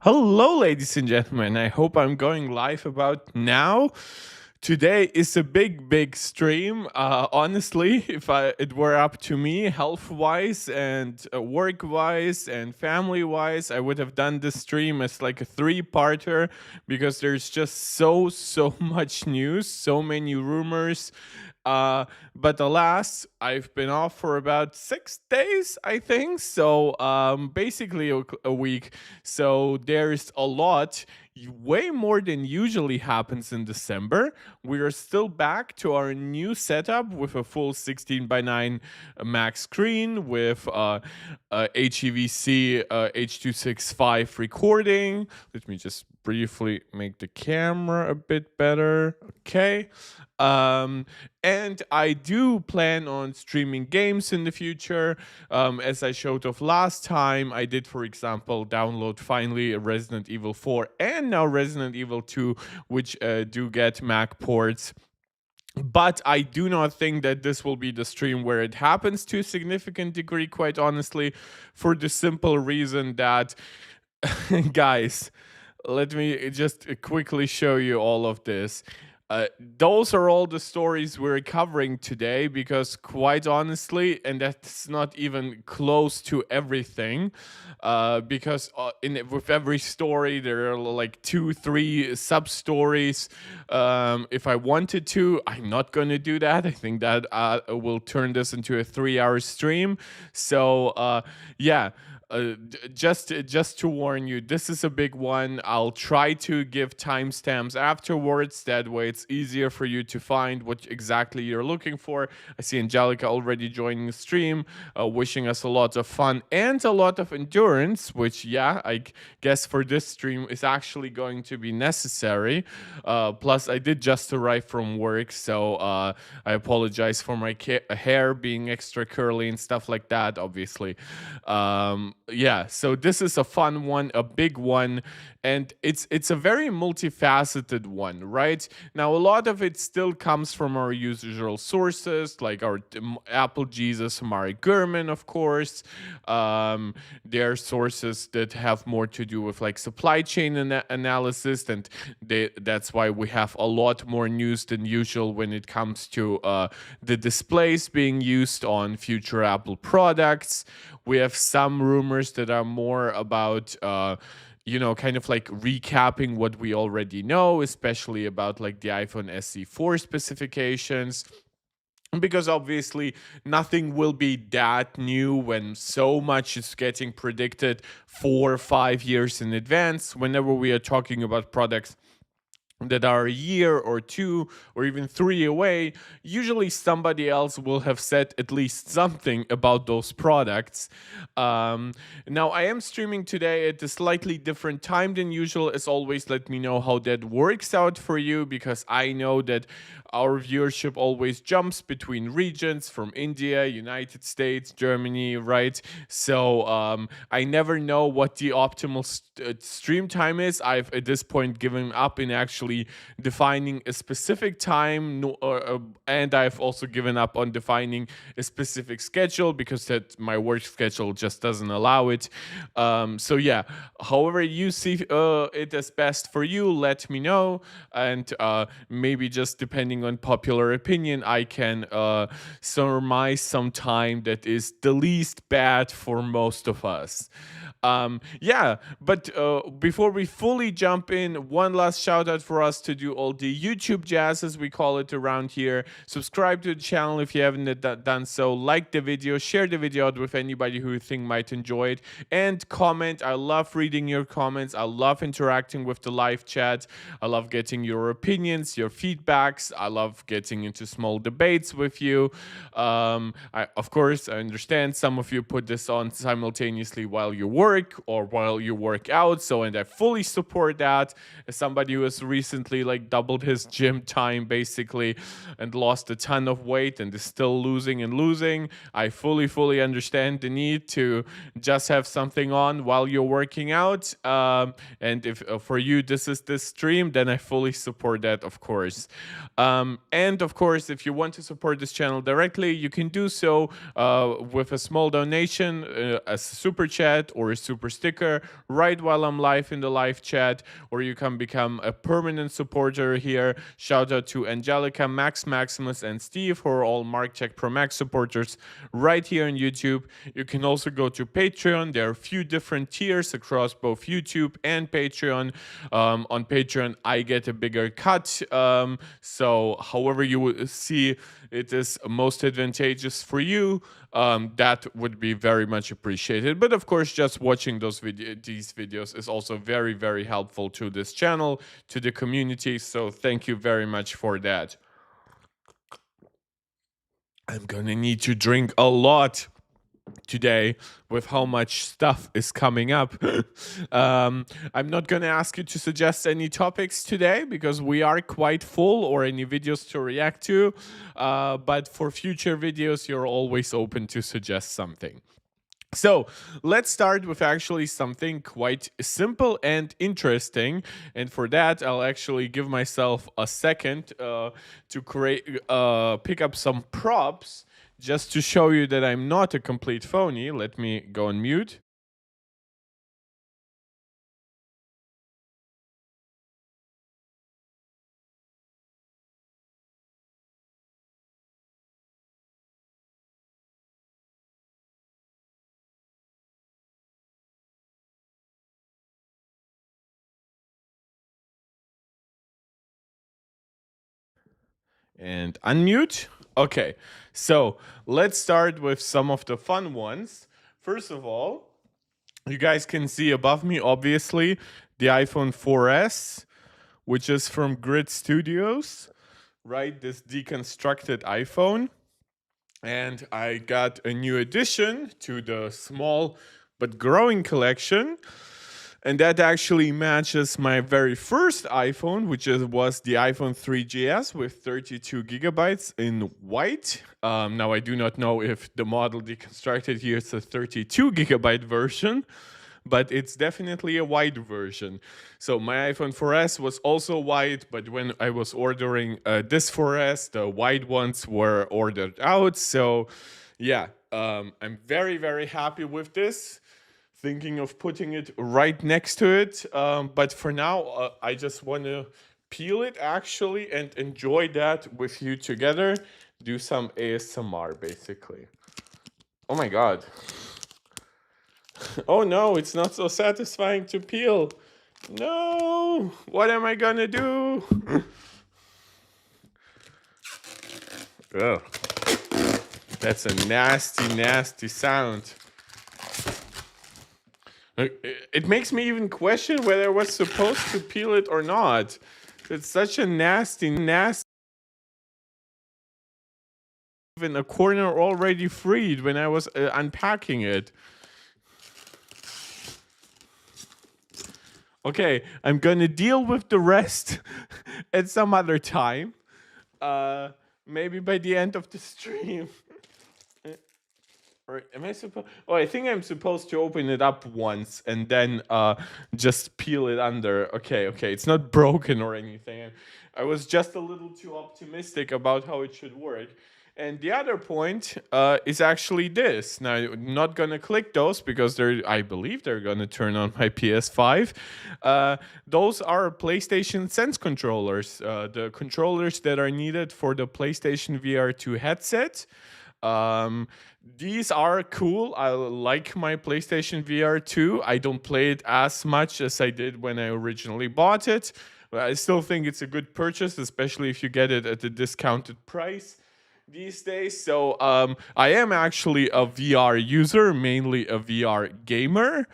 Hello, ladies and gentlemen. I hope I'm going live about now. Today is a big stream. Honestly, if it were up to me, health-wise and work-wise and family-wise, I would have done this stream as like a three-parter because there's just so much news, so many rumors. But alas, I've been off for about 6 days, I think. So basically a week. So there's a lot, way more than usually happens in December. We are still back to our new setup with a full 16 by 9 Mac screen with HEVC H.265 recording. Let me just briefly make the camera a bit better. Okay. And I do plan on streaming games in the future. As I showed off last time, I did, for example, download finally Resident Evil 4 and now Resident Evil 2, which do get Mac ports. But I do not think that this will be the stream where it happens to a significant degree, quite honestly, for the simple reason that, guys, let me just quickly show you all of this. Those are all the stories we're covering today because, quite honestly, and that's not even close to everything, because with every story there are like 2-3 sub stories. If I wanted to, I'm not going to do that. I think that will turn this into a 3-hour stream. So yeah. Just to warn you, this is a big one. I'll try to give timestamps afterwards. That way it's easier for you to find what exactly you're looking for. I see Angelica already joining the stream, wishing us a lot of fun and a lot of endurance, which, yeah, I guess for this stream is actually going to be necessary. Plus, I did just arrive from work, so I apologize for my hair being extra curly and stuff like that, obviously. Yeah, so this is a fun one, a big one, and it's a very multifaceted one, right? Now, a lot of it still comes from our usual sources, like our Apple Jesus, Mari Gurman, of course. There are sources that have more to do with like supply chain analysis, and that's why we have a lot more news than usual when it comes to the displays being used on future Apple products. We have some rumors that are more about kind of like recapping what we already know, especially about like the iPhone SE4 specifications. Because obviously nothing will be that new when so much is getting predicted 4 or 5 years in advance. Whenever we are talking about products that are a year or 2 or even 3 away, usually somebody else will have said at least something about those products. Now, I am streaming today at a slightly different time than usual. As always, let me know how that works out for you, because I know that our viewership always jumps between regions, from India, United States, Germany, right? So I never know what the optimal stream time is. I've at this point given up in actually defining a specific time, and I've also given up on defining a specific schedule because that my work schedule just doesn't allow it. So yeah, however you see it as best for you, let me know, and maybe just depending on popular opinion, I can surmise some time that is the least bad for most of us. Yeah, but before we fully jump in, one last shout out for us to do all the YouTube jazz, as we call it around here. Subscribe to the channel if you haven't done so. Like the video, share the video out with anybody who you think might enjoy it, and comment. I love reading your comments. I love interacting with the live chat. I love getting your opinions, your feedbacks. I love getting into small debates with you. Of course, I understand some of you put this on simultaneously while you work or while you work out, and I fully support that. As somebody who has recently like doubled his gym time basically and lost a ton of weight and is still losing, I fully understand the need to just have something on while you're working out. And if for you this is this stream, then I fully support that, of course. And of course, if you want to support this channel directly, you can do so with a small donation, a super chat or a super sticker right while I'm live in the live chat, or you can become a permanent supporter here. Shout out to Angelica, Max, Maximus, and Steve, who are all MarkCheck Pro Max supporters right here on YouTube. You can also go to Patreon. There are a few different tiers across both YouTube and Patreon. On Patreon, I get a bigger cut. So however you would see it is most advantageous for you, that would be very much appreciated. But of course, just watching these videos is also very, very helpful to this channel, to the community. So thank you very much for that. I'm gonna need to drink a lot today with how much stuff is coming up. I'm not going to ask you to suggest any topics today because we are quite full, or any videos to react to. But for future videos, you're always open to suggest something. So let's start with actually something quite simple and interesting. And for that, I'll actually give myself a second to pick up some props just to show you that I'm not a complete phony. Let me go on mute. And unmute. Okay, so let's start with some of the fun ones. First of all, you guys can see above me, obviously, the iPhone 4S, which is from Grid Studios, right? This deconstructed iPhone. And I got a new addition to the small but growing collection. And that actually matches my very first iPhone, which was the iPhone 3GS with 32 gigabytes in white. Now, I do not know if the model deconstructed here is a 32 gigabyte version, but it's definitely a white version. So my iPhone 4S was also white, but when I was ordering this 4S, the white ones were ordered out. So yeah, I'm very, very happy with this. Thinking of putting it right next to it. But for now, I just want to peel it actually and enjoy that with you together. Do some ASMR basically. Oh my God. Oh no, it's not so satisfying to peel. No, what am I gonna do? Ugh. That's a nasty, nasty sound. It makes me even question whether I was supposed to peel it or not. It's such a nasty, nasty. Even a corner already freed when I was unpacking it. Okay, I'm gonna deal with the rest at some other time. Maybe by the end of the stream. Or am I supposed? Oh, I think I'm supposed to open it up once and then just peel it under. Okay, it's not broken or anything. I was just a little too optimistic about how it should work. And the other point is actually this. Now, I'm not gonna click those because I believe they're gonna turn on my PS5. Those are PlayStation Sense controllers, the controllers that are needed for the PlayStation VR2 headset. These are cool. I like my PlayStation VR2. I don't play it as much as I did when I originally bought it. But I still think it's a good purchase, especially if you get it at a discounted price these days. So I am actually a VR user, mainly a VR gamer.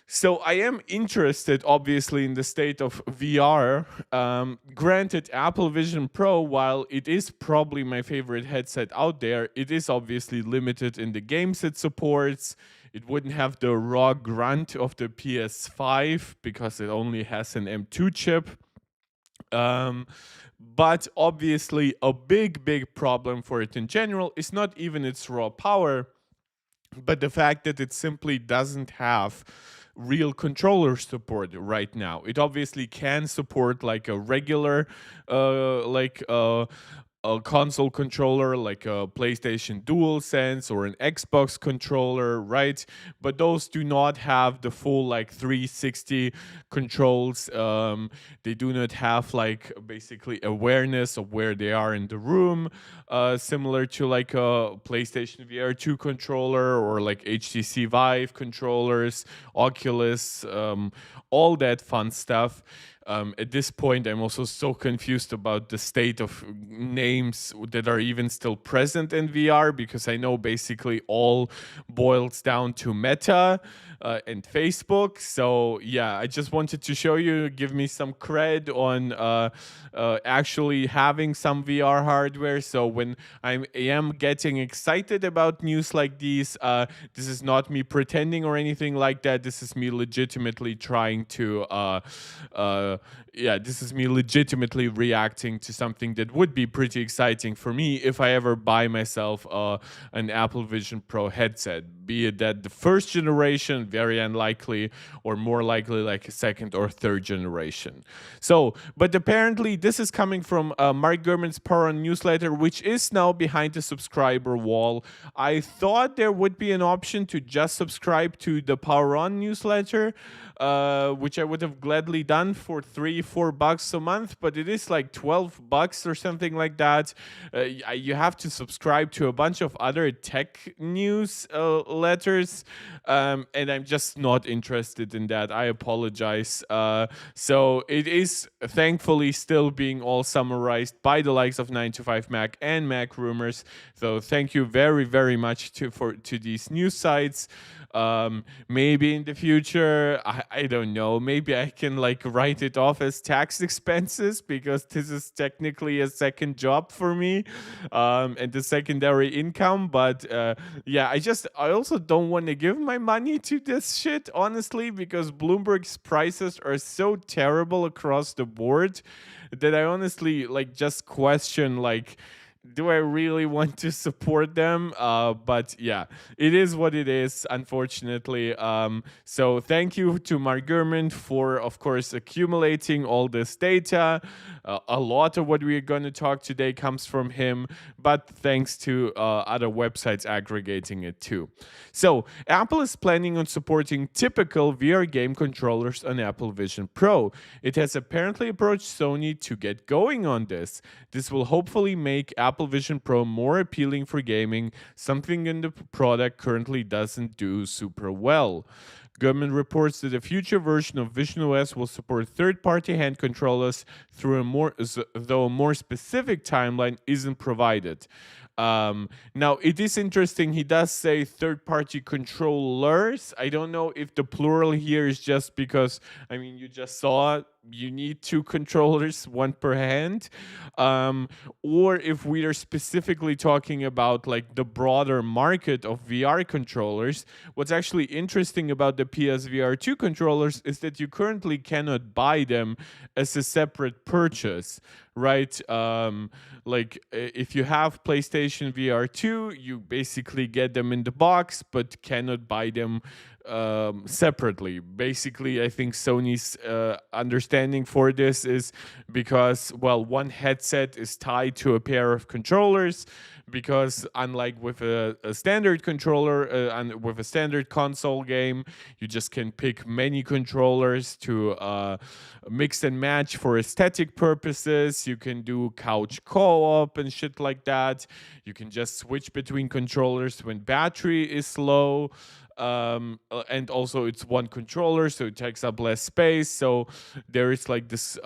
So I am interested, obviously, in the state of VR. Granted, Apple Vision Pro, while it is probably my favorite headset out there, it is obviously limited in the games it supports. It wouldn't have the raw grunt of the PS5 because it only has an M2 chip. But obviously, a big problem for it in general is not even its raw power, but the fact that it simply doesn't have real controller support right now. It obviously can support like a regular a console controller like a PlayStation Dual Sense or an Xbox controller, right? But those do not have the full like 360 controls. They do not have like basically awareness of where they are in the room, similar to like a PlayStation VR2 controller or like HTC Vive controllers, Oculus, all that fun stuff. At this point, I'm also so confused about the state of names that are even still present in VR, because I know basically all boils down to Meta and Facebook. So yeah, I just wanted to show you, give me some cred on actually having some VR hardware. So when I am getting excited about news like these, this is not me pretending or anything like that. This is me legitimately trying to this is me legitimately reacting to something that would be pretty exciting for me if I ever buy myself an Apple Vision Pro headset, be it that the first generation, very unlikely, or more likely like a second or third generation. So, but apparently this is coming from Mark Gurman's Power On newsletter, which is now behind the subscriber wall. I thought there would be an option to just subscribe to the Power On newsletter, which I would have gladly done for $3-4 a month, but it is like $12 or something like that. You have to subscribe to a bunch of other tech news letters, and I'm just not interested in that. I apologize. So it is thankfully still being all summarized by the likes of 9to5Mac and Mac Rumors. So thank you very, very much to these news sites. Maybe in the future, I don't know, maybe I can like write it off as tax expenses, because this is technically a second job for me, and the secondary income. But yeah, I also don't want to give my money to this shit, honestly, because Bloomberg's prices are so terrible across the board that I honestly like just question like, do I really want to support them? But yeah, it is what it is, unfortunately. So thank you to Mark Gurman for, of course, accumulating all this data. A lot of what we're going to talk today comes from him, but thanks to other websites aggregating it too. So Apple is planning on supporting typical VR game controllers on Apple Vision Pro. It has apparently approached Sony to get going on this. This will hopefully make Apple Vision Pro more appealing for gaming, something in the product currently doesn't do super well. Gurman reports that a future version of Vision OS will support third-party hand controllers though a more specific timeline isn't provided. Now, it is interesting, he does say third-party controllers. I don't know if the plural here is just because, I mean, you just saw you need 2 controllers, 1 per hand, or if we are specifically talking about like the broader market of VR controllers. What's actually interesting about the PSVR2 controllers is that you currently cannot buy them as a separate purchase, right? Like if you have PlayStation VR2, you basically get them in the box, but cannot buy them separately. Basically, I think Sony's understanding for this is because, well, one headset is tied to a pair of controllers, because unlike with a standard controller and with a standard console game, you just can pick many controllers to mix and match for aesthetic purposes. You can do couch co-op and shit like that. You can just switch between controllers when battery is low. And also it's one controller, so it takes up less space. So there is like this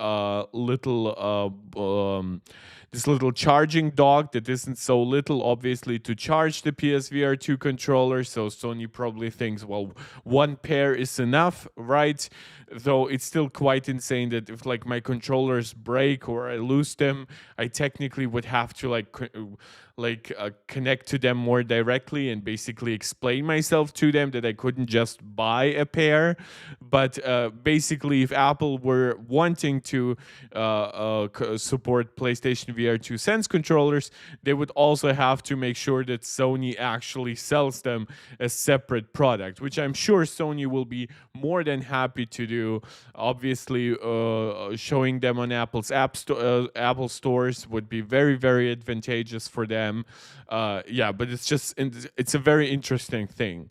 little charging dock that isn't so little, obviously, to charge the PSVR2 controller. So Sony probably thinks, well, one pair is enough, right? Though it's still quite insane that if like my controllers break or I lose them, I technically would have to connect to them more directly and basically explain myself to them that I couldn't just buy a pair. But basically, if Apple were wanting to support PlayStation VR2 Sense controllers, they would also have to make sure that Sony actually sells them as separate product, which I'm sure Sony will be more than happy to do. Obviously, showing them on Apple stores would be very, very advantageous for them. Yeah, but it's a very interesting thing.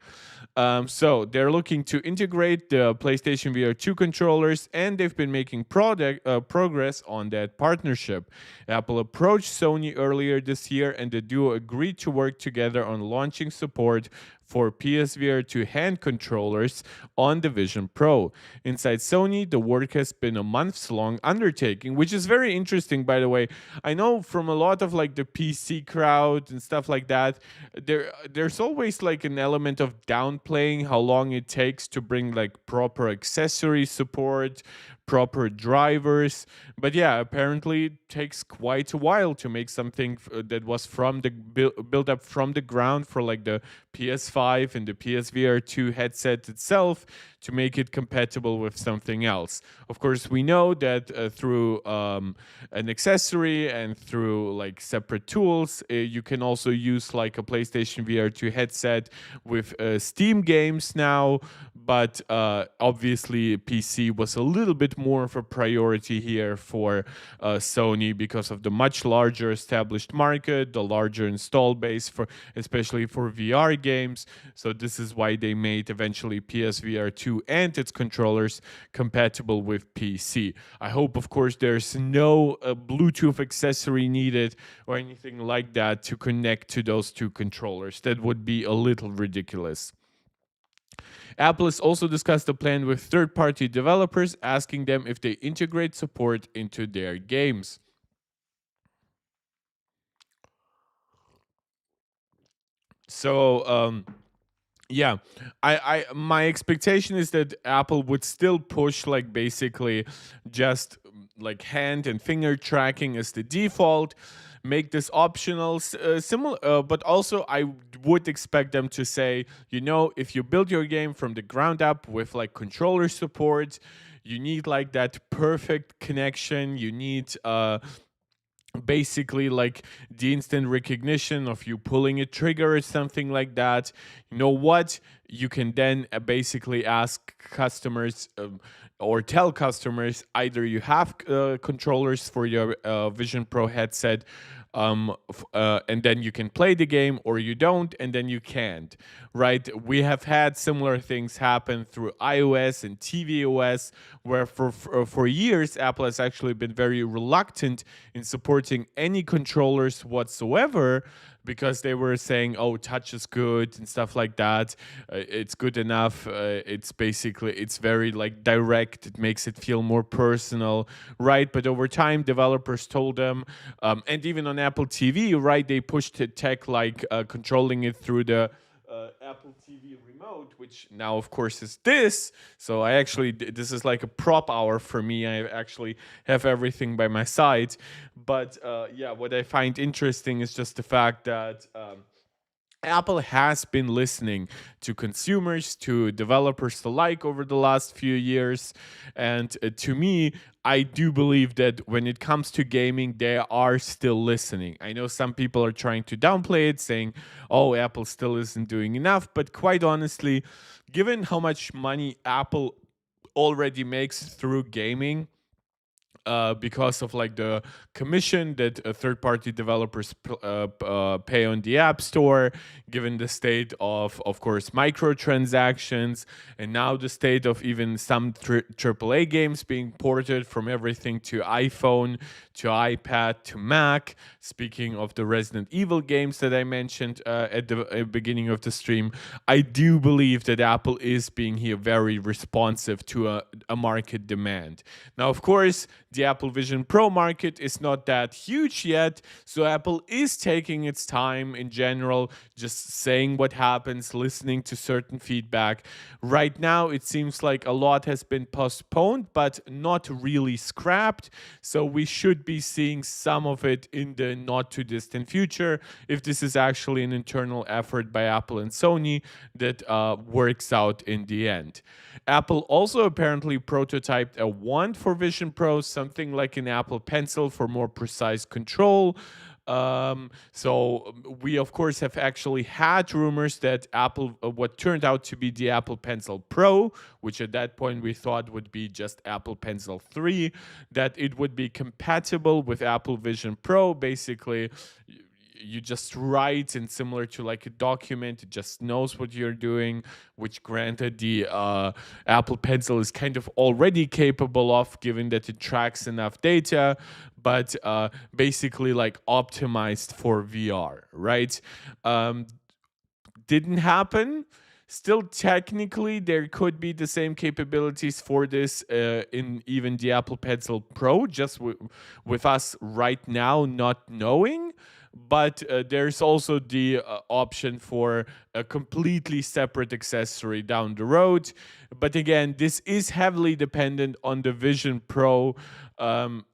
So they're looking to integrate the PlayStation VR2 controllers, and they've been making progress on that partnership. Apple approached Sony earlier this year, and the duo agreed to work together on launching support for PSVR2 hand controllers on the Vision Pro. Inside Sony, the work has been a months-long undertaking, which is very interesting, by the way. I know from a lot of like the PC crowd and stuff like that, there's always like an element of downplaying how long it takes to bring like proper accessory support, proper drivers. But yeah, apparently it takes quite a while to make something that was from the built up from the ground for like the PS5 and the PSVR2 headset itself, to make it compatible with something else. Of course, we know that through an accessory and through like separate tools, you can also use like a PlayStation VR2 headset with Steam games now. But obviously, PC was a little bit more of a priority here for Sony because of the much larger established market, the larger install base for especially for VR games. So this is why they made eventually PSVR2 and its controllers compatible with PC. I hope, of course, there's no Bluetooth accessory needed or anything like that to connect to those two controllers. That would be a little ridiculous. Apple has also discussed a plan with third-party developers, asking them if they integrate support into their games. So, yeah, my expectation is that Apple would still push like basically just like hand and finger tracking as the default, make this optional, similar, but also I would expect them to say, if you build your game from the ground up with like controller support, you need like that perfect connection. You need basically like the instant recognition of you pulling a trigger or something like that. You know what? You can then basically ask customers or tell customers either you have controllers for your Vision Pro headset, and then you can play the game, or you don't, and then you can't, right? We have had similar things happen through iOS and tvOS, where for years, Apple has actually been very reluctant in supporting any controllers whatsoever, because they were saying, oh, touch is good and stuff like that. It's good enough. It's very like direct. It makes it feel more personal, right? But over time, developers told them, and even on Apple TV, right, they pushed tech like controlling it through the Apple TV remote, which now, of course, is this. So this is like a prop hour for me. I actually have everything by my side. But yeah, what I find interesting is just the fact that Apple has been listening to consumers, to developers alike over the last few years. And to me, I do believe that when it comes to gaming, they are still listening. I know some people are trying to downplay it, saying, oh, Apple still isn't doing enough. But quite honestly, given how much money Apple already makes through gaming, because of like the commission that third-party developers pay on the App Store, given the state of course, microtransactions, and now the state of even some AAA games being ported from everything to iPhone, to iPad, to Mac. Speaking of the Resident Evil games that I mentioned at the beginning of the stream, I do believe that Apple is being here very responsive to a market demand. Now, of course, the Apple Vision Pro market is not that huge yet, so Apple is taking its time in general, just saying what happens, listening to certain feedback. Right now, it seems like a lot has been postponed, but not really scrapped, so we should be seeing some of it in the not too distant future if this is actually an internal effort by Apple and Sony that works out in the end. Apple also apparently prototyped a wand for Vision Pro, something like an Apple Pencil for more precise control. So we of course have actually had rumors that Apple, what turned out to be the Apple Pencil Pro, which at that point we thought would be just Apple Pencil 3, that it would be compatible with Apple Vision Pro. Basically, you just write, and similar to like a document, it just knows what you're doing, which granted the Apple Pencil is kind of already capable of, given that it tracks enough data, but basically like optimized for VR, right? Didn't happen. Still, technically, there could be the same capabilities for this in even the Apple Pencil Pro, just with us right now not knowing. But there's also the option for a completely separate accessory down the road. But again, this is heavily dependent on the Vision Pro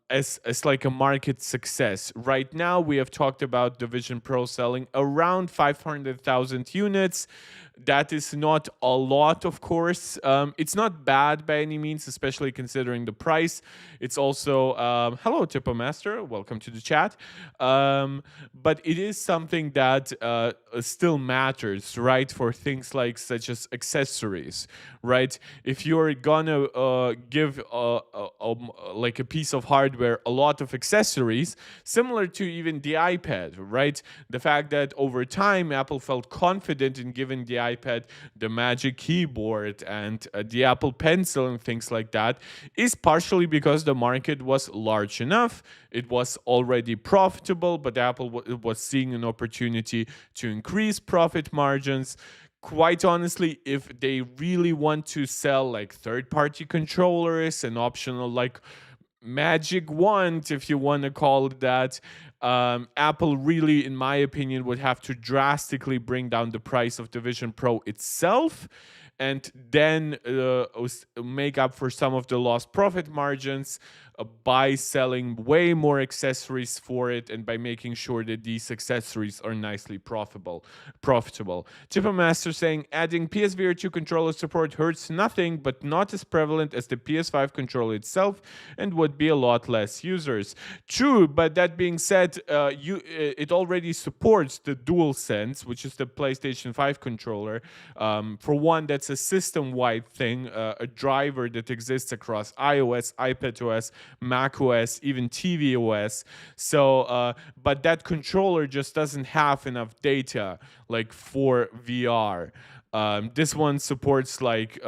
as like a market success. Right now, we have talked about the Vision Pro selling around 500,000 units. That is not a lot, of course. It's not bad by any means, especially considering the price. It's also, hello, Tipo Master, welcome to the chat. But it is something that still matters, right? For things like such as accessories, right? If you're gonna give like a piece of hardware a lot of accessories, similar to even the iPad, right? The fact that over time Apple felt confident in giving the iPad the Magic Keyboard and the Apple Pencil and things like that is partially because the market was large enough. It was already profitable, but Apple was seeing an opportunity to increase profit margins. Quite honestly, if they really want to sell like third-party controllers and optional like magic wand, if you want to call it that, Apple really, in my opinion, would have to drastically bring down the price of the Vision Pro itself, and then make up for some of the lost profit margins by selling way more accessories for it, and by making sure that these accessories are nicely profitable. Chipper Master saying adding PSVR2 controller support hurts nothing, but not as prevalent as the PS5 controller itself, and would be a lot less users. True, but that being said, it already supports the DualSense, which is the PlayStation 5 controller. For one, that's a system-wide thing, a driver that exists across iOS, iPadOS, macOS, even tvOS. So, but that controller just doesn't have enough data, like for VR. This one supports like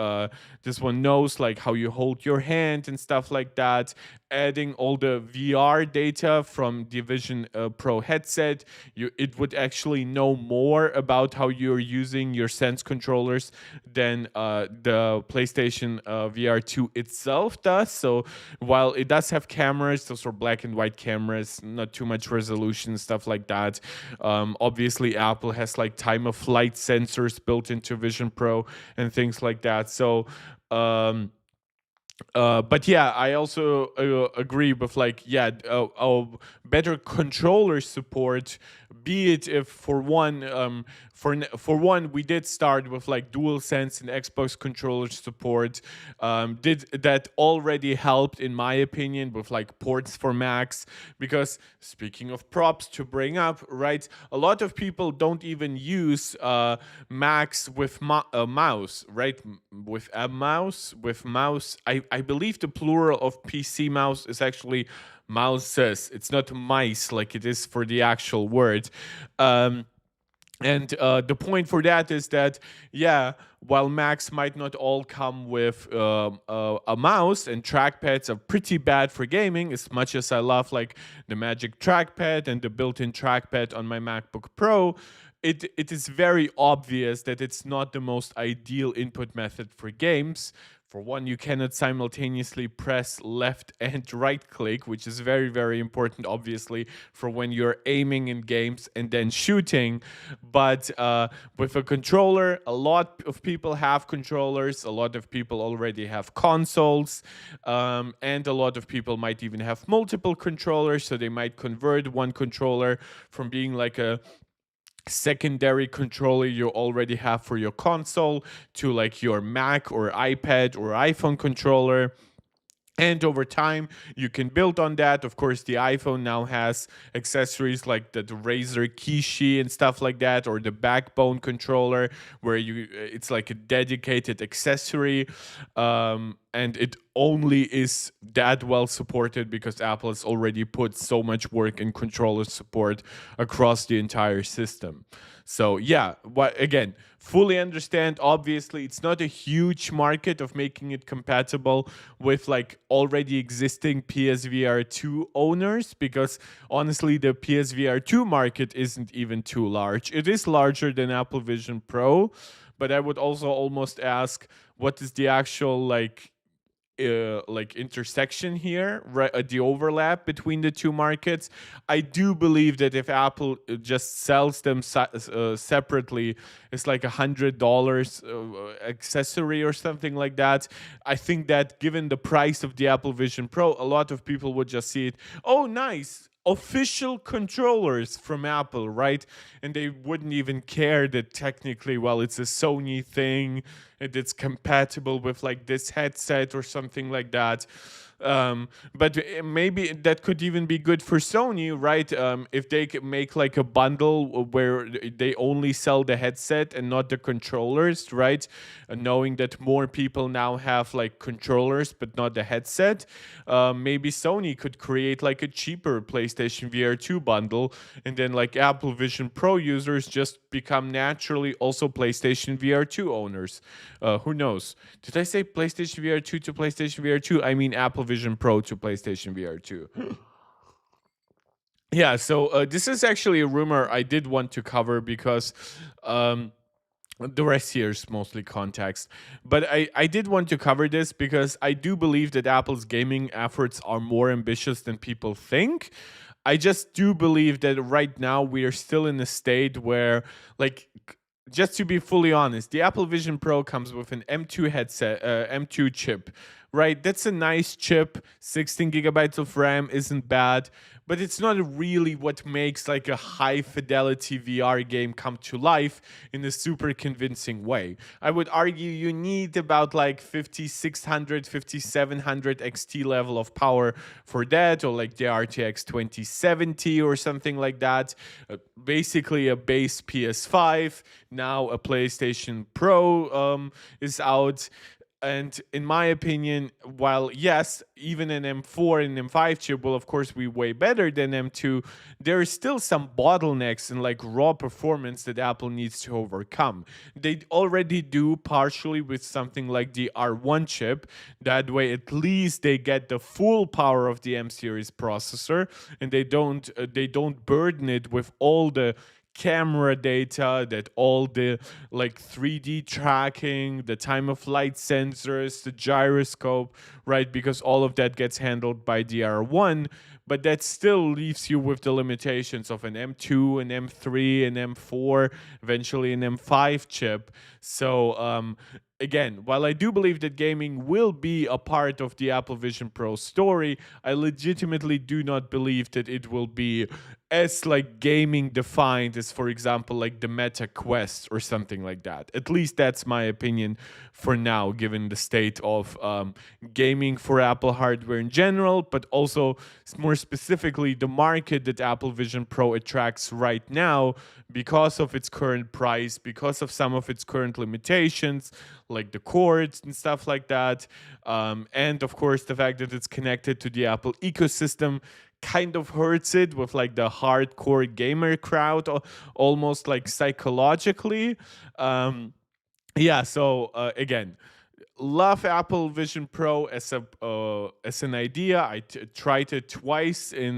this one knows like how you hold your hand and stuff like that. Adding all the VR data from the Vision Pro headset, it would actually know more about how you're using your Sense controllers than the PlayStation VR2 itself does. So while it does have cameras, those are black and white cameras, not too much resolution, stuff like that. Obviously, Apple has like time of flight sensors built into Vision Pro and things like that. So but yeah, I also agree with like, yeah, better controller support. Be it if for one, for one, we did start with like DualSense and Xbox controller support. Did that already helped, in my opinion, with like ports for Macs? Because speaking of props to bring up, right, a lot of people don't even use Macs with a mouse, right? With a mouse, I believe the plural of PC mouse is actually mouses. It's not mice like it is for the actual word. And the point for that is that, yeah, while Macs might not all come with a mouse, and trackpads are pretty bad for gaming, as much as I love like the Magic Trackpad and the built-in trackpad on my MacBook Pro, it is very obvious that it's not the most ideal input method for games. For one, you cannot simultaneously press left and right click, which is very, very important, obviously, for when you're aiming in games and then shooting. But with a controller, a lot of people have controllers, a lot of people already have consoles, and a lot of people might even have multiple controllers. So they might convert one controller from being like a secondary controller you already have for your console to like your Mac or iPad or iPhone controller. And over time, you can build on that. Of course, the iPhone now has accessories like the Razer Kishi and stuff like that, or the Backbone controller, where it's like a dedicated accessory, and it only is that well supported because Apple has already put so much work in controller support across the entire system. So yeah, what again, fully understand. Obviously, it's not a huge market of making it compatible with like already existing PSVR2 owners, because honestly, the PSVR2 market isn't even too large. It is larger than Apple Vision Pro, but I would also almost ask, what is the actual like intersection here, right? The overlap between the two markets. I do believe that if Apple just sells them separately, it's like $100 accessory or something like that. I think that given the price of the Apple Vision Pro, a lot of people would just see it. Oh, nice. Official controllers from Apple, right? And they wouldn't even care that technically, well, it's a Sony thing and it's compatible with like this headset or something like that. But maybe that could even be good for Sony, right? If they could make like a bundle where they only sell the headset and not the controllers, right? Knowing that more people now have like controllers but not the headset, maybe Sony could create like a cheaper PlayStation VR2 bundle, and then like Apple Vision Pro users just become naturally also PlayStation VR2 owners. Who knows? Did I say PlayStation VR2 to PlayStation VR2? I mean Apple Vision Pro to PlayStation VR2. Yeah, so this is actually a rumor I did want to cover because the rest here is mostly context. But I did want to cover this because I do believe that Apple's gaming efforts are more ambitious than people think. I just do believe that right now we are still in a state where, like, just to be fully honest, the Apple Vision Pro comes with an M2 headset, M2 chip, right? That's a nice chip. 16 gigabytes of RAM isn't bad, but it's not really what makes like a high fidelity VR game come to life in a super convincing way. I would argue you need about like 5600, 5700 XT level of power for that, or like the RTX 2070 or something like that. Basically a base PS5, now a PlayStation Pro is out. And in my opinion, while yes, even an M4 and M5 chip will of course be way better than M2, there is still some bottlenecks in like raw performance that Apple needs to overcome. They already do partially with something like the R1 chip. That way, at least they get the full power of the M series processor, and they don't burden it with all the camera data, that all the like 3D tracking, the time of flight sensors, the gyroscope, right? Because all of that gets handled by DR1, but that still leaves you with the limitations of an M2, an M3, an M4, eventually an M5 chip. So again, while I do believe that gaming will be a part of the Apple Vision Pro story, I legitimately do not believe that it will be as like gaming defined as, for example, like the Meta Quest or something like that. At least that's my opinion for now, given the state of gaming for Apple hardware in general, but also more specifically the market that Apple Vision Pro attracts right now because of its current price, because of some of its current limitations, like the cords and stuff like that. And of course, the fact that it's connected to the Apple ecosystem kind of hurts it with like the hardcore gamer crowd, almost like psychologically. Yeah, so again, love Apple Vision Pro as an idea. I tried it twice in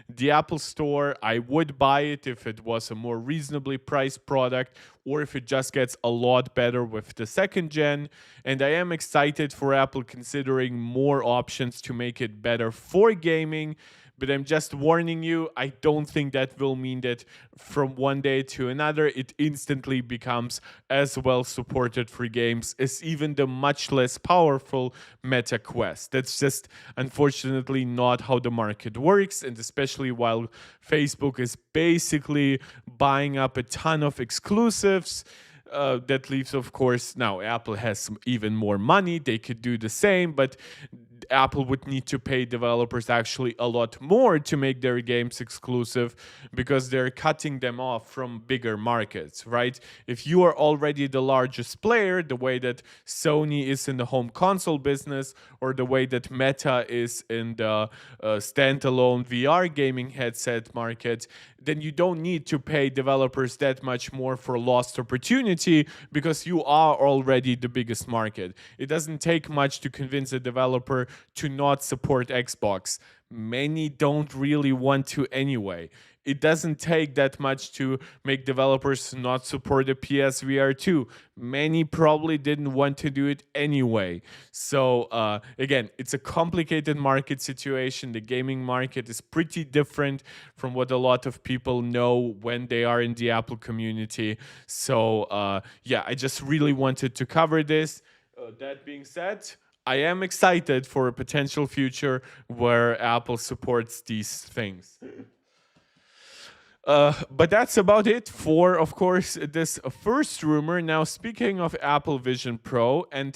the Apple Store. I would buy it if it was a more reasonably priced product, or if it just gets a lot better with the second gen. And I am excited for Apple considering more options to make it better for gaming. But I'm just warning you, I don't think that will mean that from one day to another it instantly becomes as well supported for games as even the much less powerful Meta Quest. That's just unfortunately not how the market works, and especially while Facebook is basically buying up a ton of exclusives. That leaves, of course, now Apple has even more money. They could do the same, but Apple would need to pay developers actually a lot more to make their games exclusive because they're cutting them off from bigger markets, right? If you are already the largest player, the way that Sony is in the home console business, or the way that Meta is in the standalone VR gaming headset market, then you don't need to pay developers that much more for lost opportunity because you are already the biggest market. It doesn't take much to convince a developer to not support Xbox. Many don't really want to anyway. It doesn't take that much to make developers not support the PSVR2. Many probably didn't want to do it anyway. So again, it's a complicated market situation. The gaming market is pretty different from what a lot of people know when they are in the Apple community. So yeah, I just really wanted to cover this. That being said, I am excited for a potential future where Apple supports these things. But that's about it for, of course, this first rumor. Now, speaking of Apple Vision Pro, and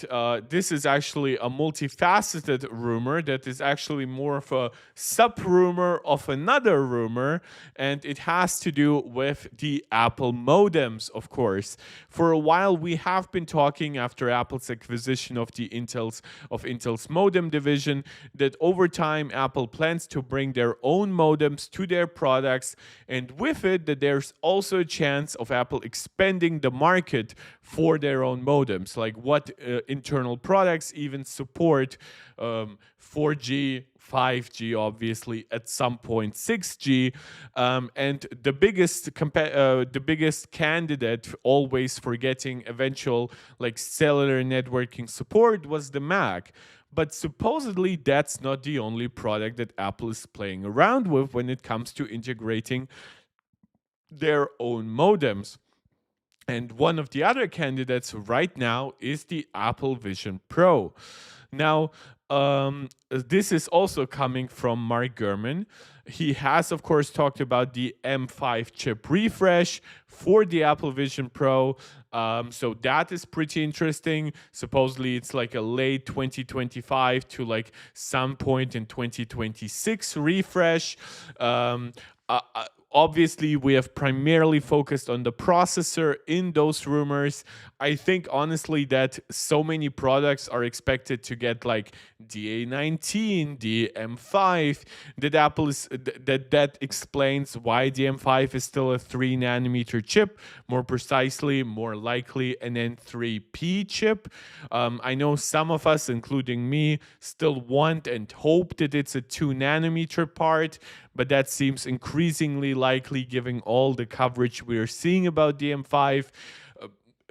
this is actually a multifaceted rumor that is actually more of a sub-rumor of another rumor, and it has to do with the Apple modems, of course. For a while, we have been talking after Apple's acquisition of Intel's modem division that over time, Apple plans to bring their own modems to their products, and with it that there's also a chance of Apple expanding the market for their own modems, like what internal products even support 4G, 5G, obviously at some point 6G, and the biggest candidate always for getting eventual like cellular networking support was the Mac. But supposedly that's not the only product that Apple is playing around with when it comes to integrating their own modems. And one of the other candidates right now is the Apple Vision Pro. Now, this is also coming from Mark Gurman. He has, of course, talked about the M5 chip refresh for the Apple Vision Pro. So that is pretty interesting. Supposedly, it's like a late 2025 to like some point in 2026 refresh. Obviously, we have primarily focused on the processor in those rumors. I think honestly that so many products are expected to get like the A19, the M5, that Apple is that explains why the M5 is still a 3 nanometer chip, more precisely, more likely an N3P chip. I know some of us, including me, still want and hope that it's a 2 nanometer part, but that seems increasingly likely given all the coverage we're seeing about the M5.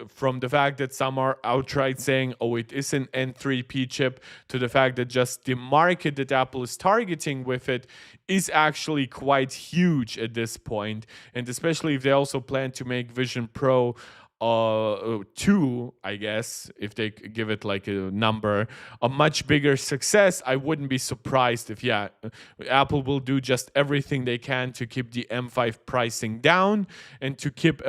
From the fact that some are outright saying, oh, it is an N3P chip, to the fact that just the market that Apple is targeting with it is actually quite huge at this point. And especially if they also plan to make Vision Pro 2, I guess, if they give it like a number, a much bigger success, I wouldn't be surprised if, yeah, Apple will do just everything they can to keep the M5 pricing down and to keep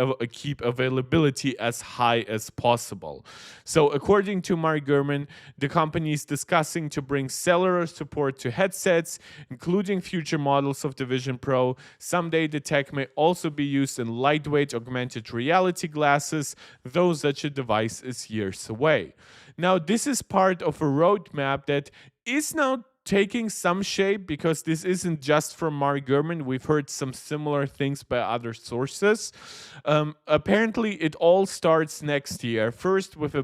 availability as high as possible. So according to Mark Gurman, the company is discussing to bring cellular support to headsets, including future models of the Vision Pro. Someday the tech may also be used in lightweight augmented reality glasses, though such a device is years away. Now, this is part of a roadmap that is now taking some shape, because this isn't just from Mark Gurman. We've heard some similar things by other sources. Apparently, it all starts next year. First, with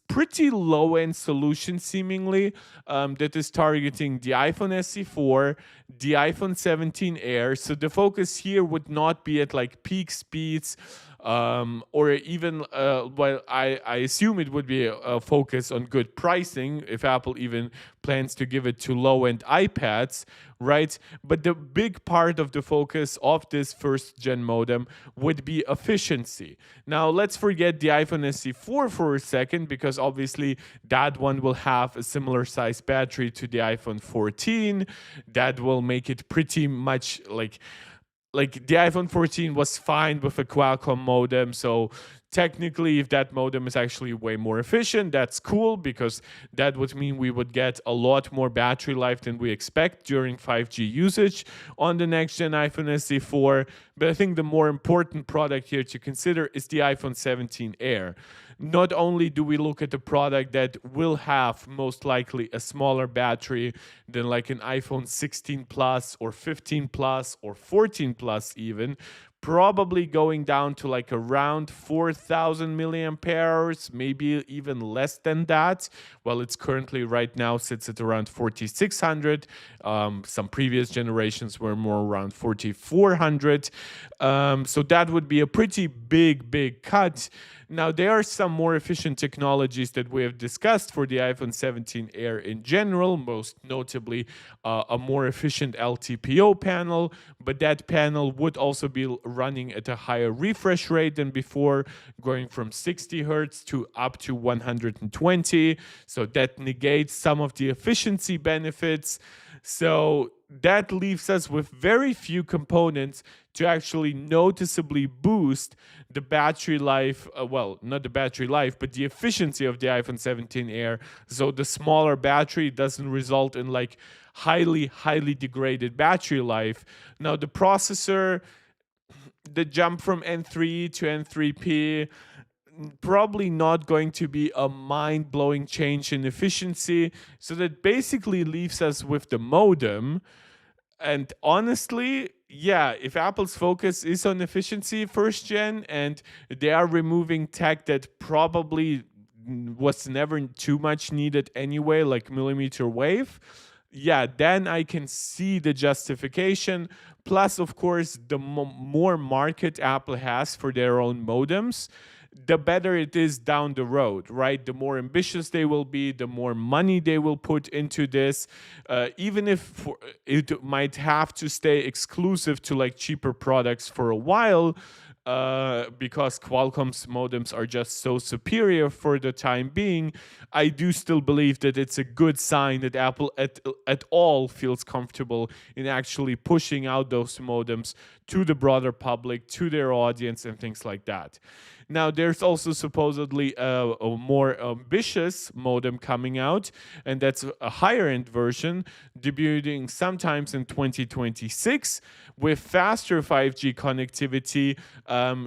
pretty low-end solution seemingly that is targeting the iPhone SE4, the iPhone 17 Air. So the focus here would not be at like peak speeds, or even, well, I assume it would be a focus on good pricing if Apple even plans to give it to low-end iPads, right? But the big part of the focus of this first gen modem would be efficiency. Now, let's forget the iPhone SE4 for a second, because obviously that one will have a similar size battery to the iPhone 14. That will make it pretty much like the iPhone 14 was fine with a Qualcomm modem. So technically, if that modem is actually way more efficient, that's cool, because that would mean we would get a lot more battery life than we expect during 5G usage on the next gen iPhone SE4. But I think the more important product here to consider is the iPhone 17 Air. Not only do we look at a product that will have most likely a smaller battery than like an iPhone 16 Plus or 15 Plus or 14 Plus even, probably going down to like around 4,000 milliampere hours, maybe even less than that. Well, it's currently right now sits at around 4,600. Some previous generations were more around 4,400. So that would be a pretty big cut. Now, there are some more efficient technologies that we have discussed for the iPhone 17 Air in general, most notably a more efficient LTPO panel, but that panel would also be running at a higher refresh rate than before, going from 60 hertz to up to 120. So that negates some of the efficiency benefits. So that leaves us with very few components to actually noticeably boost the battery life, well, not the battery life, but the efficiency of the iPhone 17 Air. So the smaller battery doesn't result in like highly degraded battery life. Now the processor, the jump from N3 to N3P, probably not going to be a mind-blowing change in efficiency. So that basically leaves us with the modem. And honestly, yeah, if Apple's focus is on efficiency first gen and they are removing tech that probably was never too much needed anyway, like millimeter wave, yeah, then I can see the justification. Plus, of course, the more market Apple has for their own modems, the better it is down the road, right? The more ambitious they will be, the more money they will put into this. Even if it might have to stay exclusive to like cheaper products for a while, because Qualcomm's modems are just so superior for the time being, I do still believe that it's a good sign that Apple at all feels comfortable in actually pushing out those modems to the broader public, to their audience, and things like that. Now, there's also supposedly a more ambitious modem coming out, and that's a higher-end version, debuting sometimes in 2026 with faster 5G connectivity,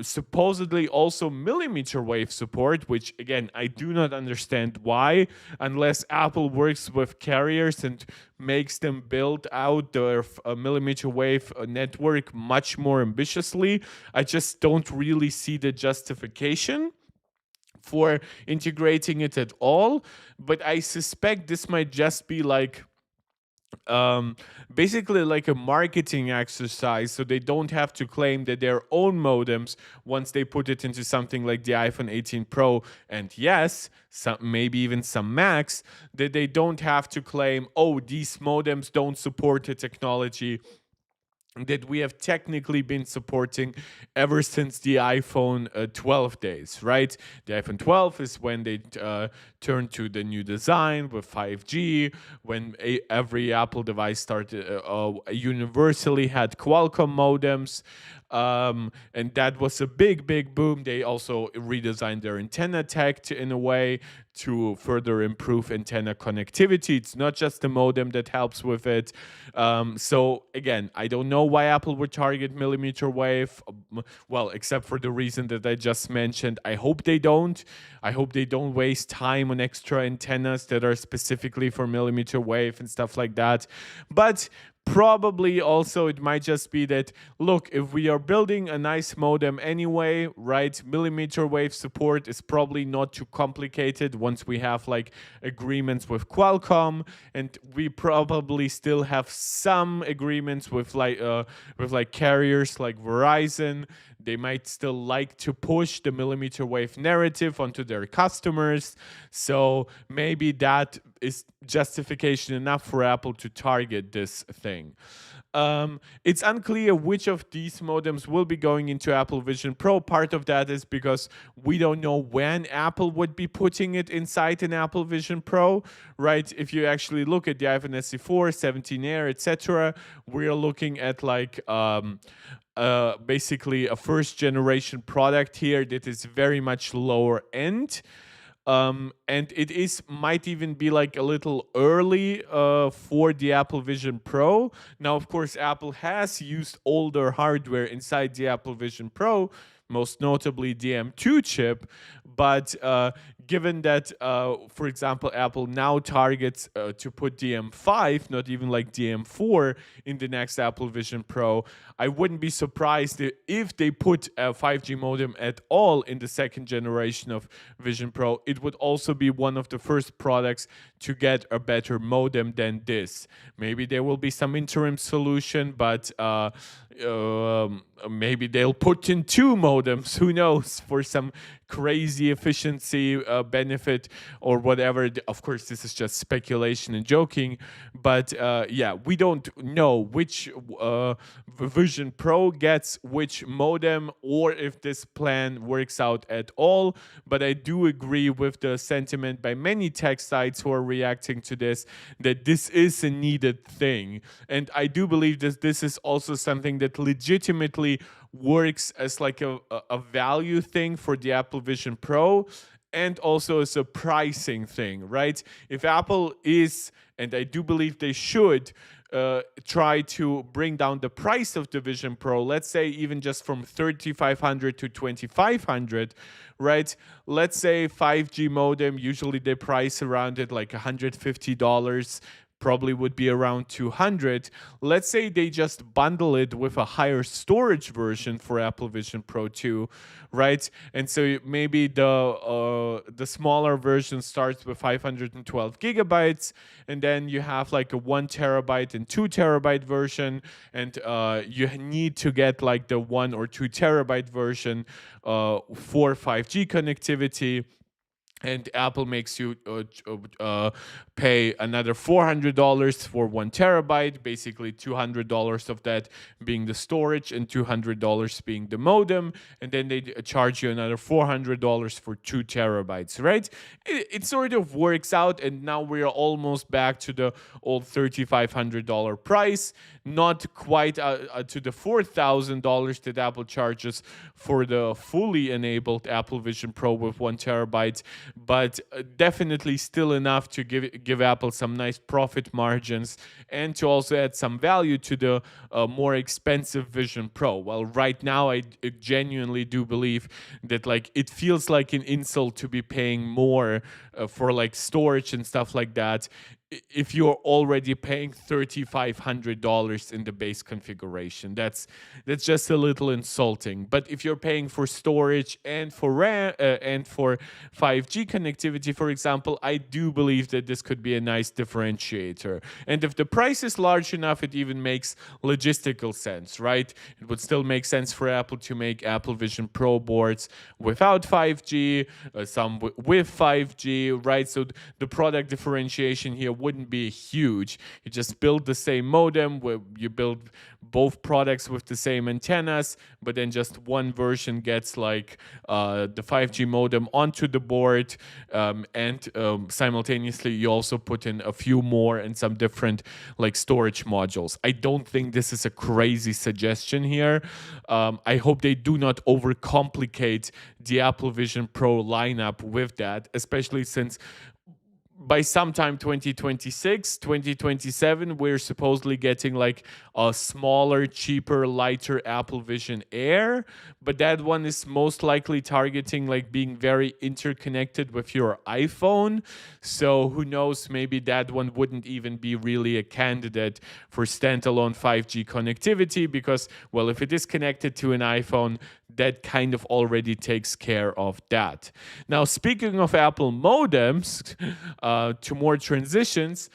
supposedly also millimeter wave support, which, again, I do not understand why, unless Apple works with carriers and makes them build out their millimeter wave network much more ambitiously. I just don't really see the justification for integrating it at all. But I suspect this might just be like basically like a marketing exercise, so they don't have to claim that their own modems once they put it into something like the iPhone 18 Pro, and yes, maybe even some Macs, that they don't have to claim, oh, these modems don't support the technology that we have technically been supporting ever since the iPhone 12 days, right? The iPhone 12 is when they turned to the new design with 5G, when every Apple device started universally had Qualcomm modems, and that was a big boom. They also redesigned their antenna tech in a way to further improve antenna connectivity. It's not just the modem that helps with it. So again, I don't know why Apple would target millimeter wave. Well, except for the reason that I just mentioned. I hope they don't. I hope they don't waste time on extra antennas that are specifically for millimeter wave and stuff like that. But Probably also it might just be that, look, if we are building a nice modem anyway, right, millimeter wave support is probably not too complicated once we have like agreements with Qualcomm, and we probably still have some agreements with like carriers like Verizon. They might still like to push the millimeter wave narrative onto their customers. So maybe that is justification enough for Apple to target this thing. It's unclear which of these modems will be going into Apple Vision Pro. Part of that is because we don't know when Apple would be putting it inside an Apple Vision Pro, right? If you actually look at the iPhone SE4, 17 Air, etc., we're looking at like basically a first generation product here that is very much lower end. And it might even be like a little early for the Apple Vision Pro. Now, of course, Apple has used older hardware inside the Apple Vision Pro, most notably the M2 chip. But given that, for example, Apple now targets to put the M5, not even like the M4, in the next Apple Vision Pro, I wouldn't be surprised if they put a 5G modem at all in the second generation of Vision Pro. It would also be one of the first products to get a better modem than this. Maybe there will be some interim solution, but maybe they'll put in two modems, who knows, for some crazy efficiency benefit or whatever. Of course, this is just speculation and joking, but yeah, we don't know which Vision Pro gets which modem or if this plan works out at all. But I do agree with the sentiment by many tech sites who are reacting to this, that this is a needed thing. And I do believe that this is also something that legitimately works as like a value thing for the Apple Vision Pro, and also as a pricing thing, right? If Apple is, and I do believe they should, try to bring down the price of the Vision Pro, let's say even just from $3,500 to $2,500, right? Let's say 5G modem, usually they price around it like $150, probably would be around 200. Let's say they just bundle it with a higher storage version for Apple Vision Pro 2, right? And so maybe the smaller version starts with 512 gigabytes, and then you have like a 1 terabyte and 2 terabyte version, and you need to get like the 1 or 2 terabyte version for 5G connectivity. And Apple makes you pay another $400 for 1 terabyte, basically $200 of that being the storage and $200 being the modem. And then they charge you another $400 for 2 terabytes, right? It sort of works out. And now we're almost back to the old $3,500 price, not quite to the $4,000 that Apple charges for the fully enabled Apple Vision Pro with 1 terabyte. But definitely still enough to give Apple some nice profit margins and to also add some value to the more expensive Vision Pro. Well, right now I genuinely do believe that like it feels like an insult to be paying more for like storage and stuff like that if you're already paying $3,500 in the base configuration. That's just a little insulting. But if you're paying for storage and for RAM and for 5G connectivity, for example, I do believe that this could be a nice differentiator. And if the price is large enough, it even makes logistical sense, right? It would still make sense for Apple to make Apple Vision Pro boards without 5G, some with 5G, right? So the product differentiation here wouldn't be huge. You just build the same modem, where you build both products with the same antennas, but then just one version gets like the 5G modem onto the board, and simultaneously you also put in a few more and some different like storage modules. I don't think this is a crazy suggestion here. I hope they do not overcomplicate the Apple Vision Pro lineup with that, especially since by sometime 2026, 2027, we're supposedly getting like a smaller, cheaper, lighter Apple Vision Air, but that one is most likely targeting like being very interconnected with your iPhone. So who knows, maybe that one wouldn't even be really a candidate for standalone 5G connectivity because, well, if it is connected to an iPhone, that kind of already takes care of that. Now, speaking of Apple modems, to more transitions,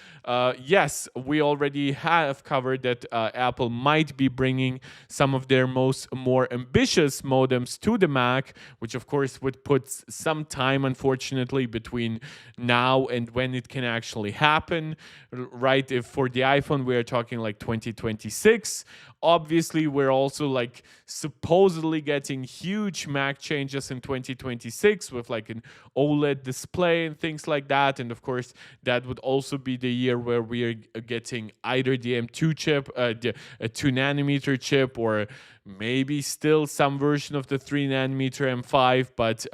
yes, we already have covered that Apple might be bringing some of their more ambitious modems to the Mac, which of course would put some time, unfortunately, between now and when it can actually happen, right? If for the iPhone, we are talking like 2026. Obviously, we're also like supposedly getting huge Mac changes in 2026 with like an OLED display and things like that. And of course, that would also be the year where we are getting either the M2 chip, a 2 nanometer chip, or maybe still some version of the 3 nanometer M5. But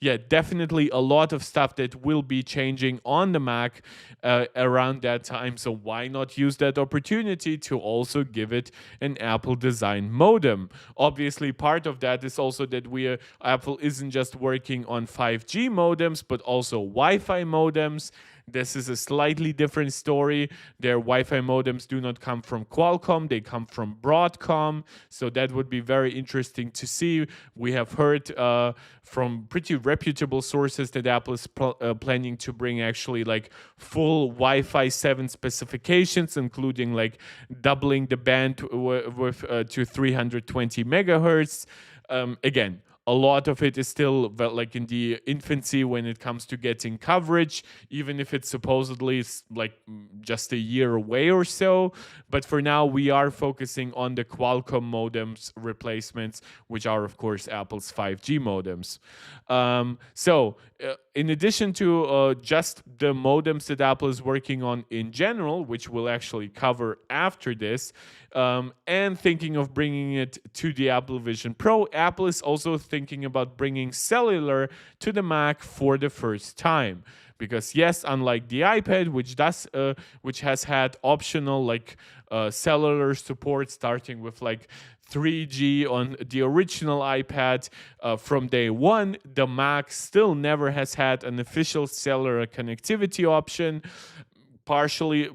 yeah, definitely a lot of stuff that will be changing on the Mac around that time. So why not use that opportunity to also give it an Apple design modem? Obviously, part of that is also that Apple isn't just working on 5G modems, but also Wi-Fi modems. This is a slightly different story. Their Wi-Fi modems do not come from Qualcomm, they come from Broadcom. So that would be very interesting to see. We have heard from pretty reputable sources that Apple is planning to bring actually like full Wi-Fi 7 specifications, including like doubling the band to 320 megahertz. Again, a lot of it is still like in the infancy when it comes to getting coverage, even if it's supposedly like just a year away or so. But for now, we are focusing on the Qualcomm modems replacements, which are, of course, Apple's 5G modems. In addition to just the modems that Apple is working on in general, which we'll actually cover after this, and thinking of bringing it to the Apple Vision Pro, Apple is also thinking about bringing cellular to the Mac for the first time. Because yes, unlike the iPad, which has had optional like cellular support starting with like 3G on the original iPad from day one, the Mac still never has had an official cellular connectivity option. Partially,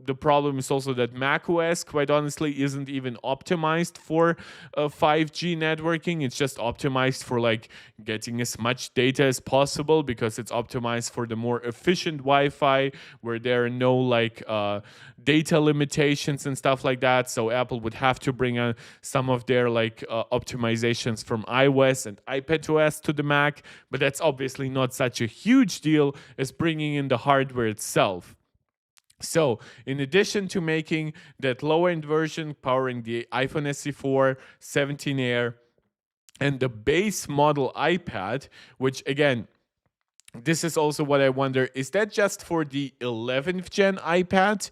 the problem is also that macOS, quite honestly, isn't even optimized for 5G networking. It's just optimized for like getting as much data as possible because it's optimized for the more efficient Wi-Fi where there are no like data limitations and stuff like that. So Apple would have to bring some of their like optimizations from iOS and iPadOS to the Mac, but that's obviously not such a huge deal as bringing in the hardware itself. So, in addition to making that low-end version powering the iPhone SE4, 17 Air, and the base model iPad, which again, this is also what I wonder, is that just for the 11th gen iPad?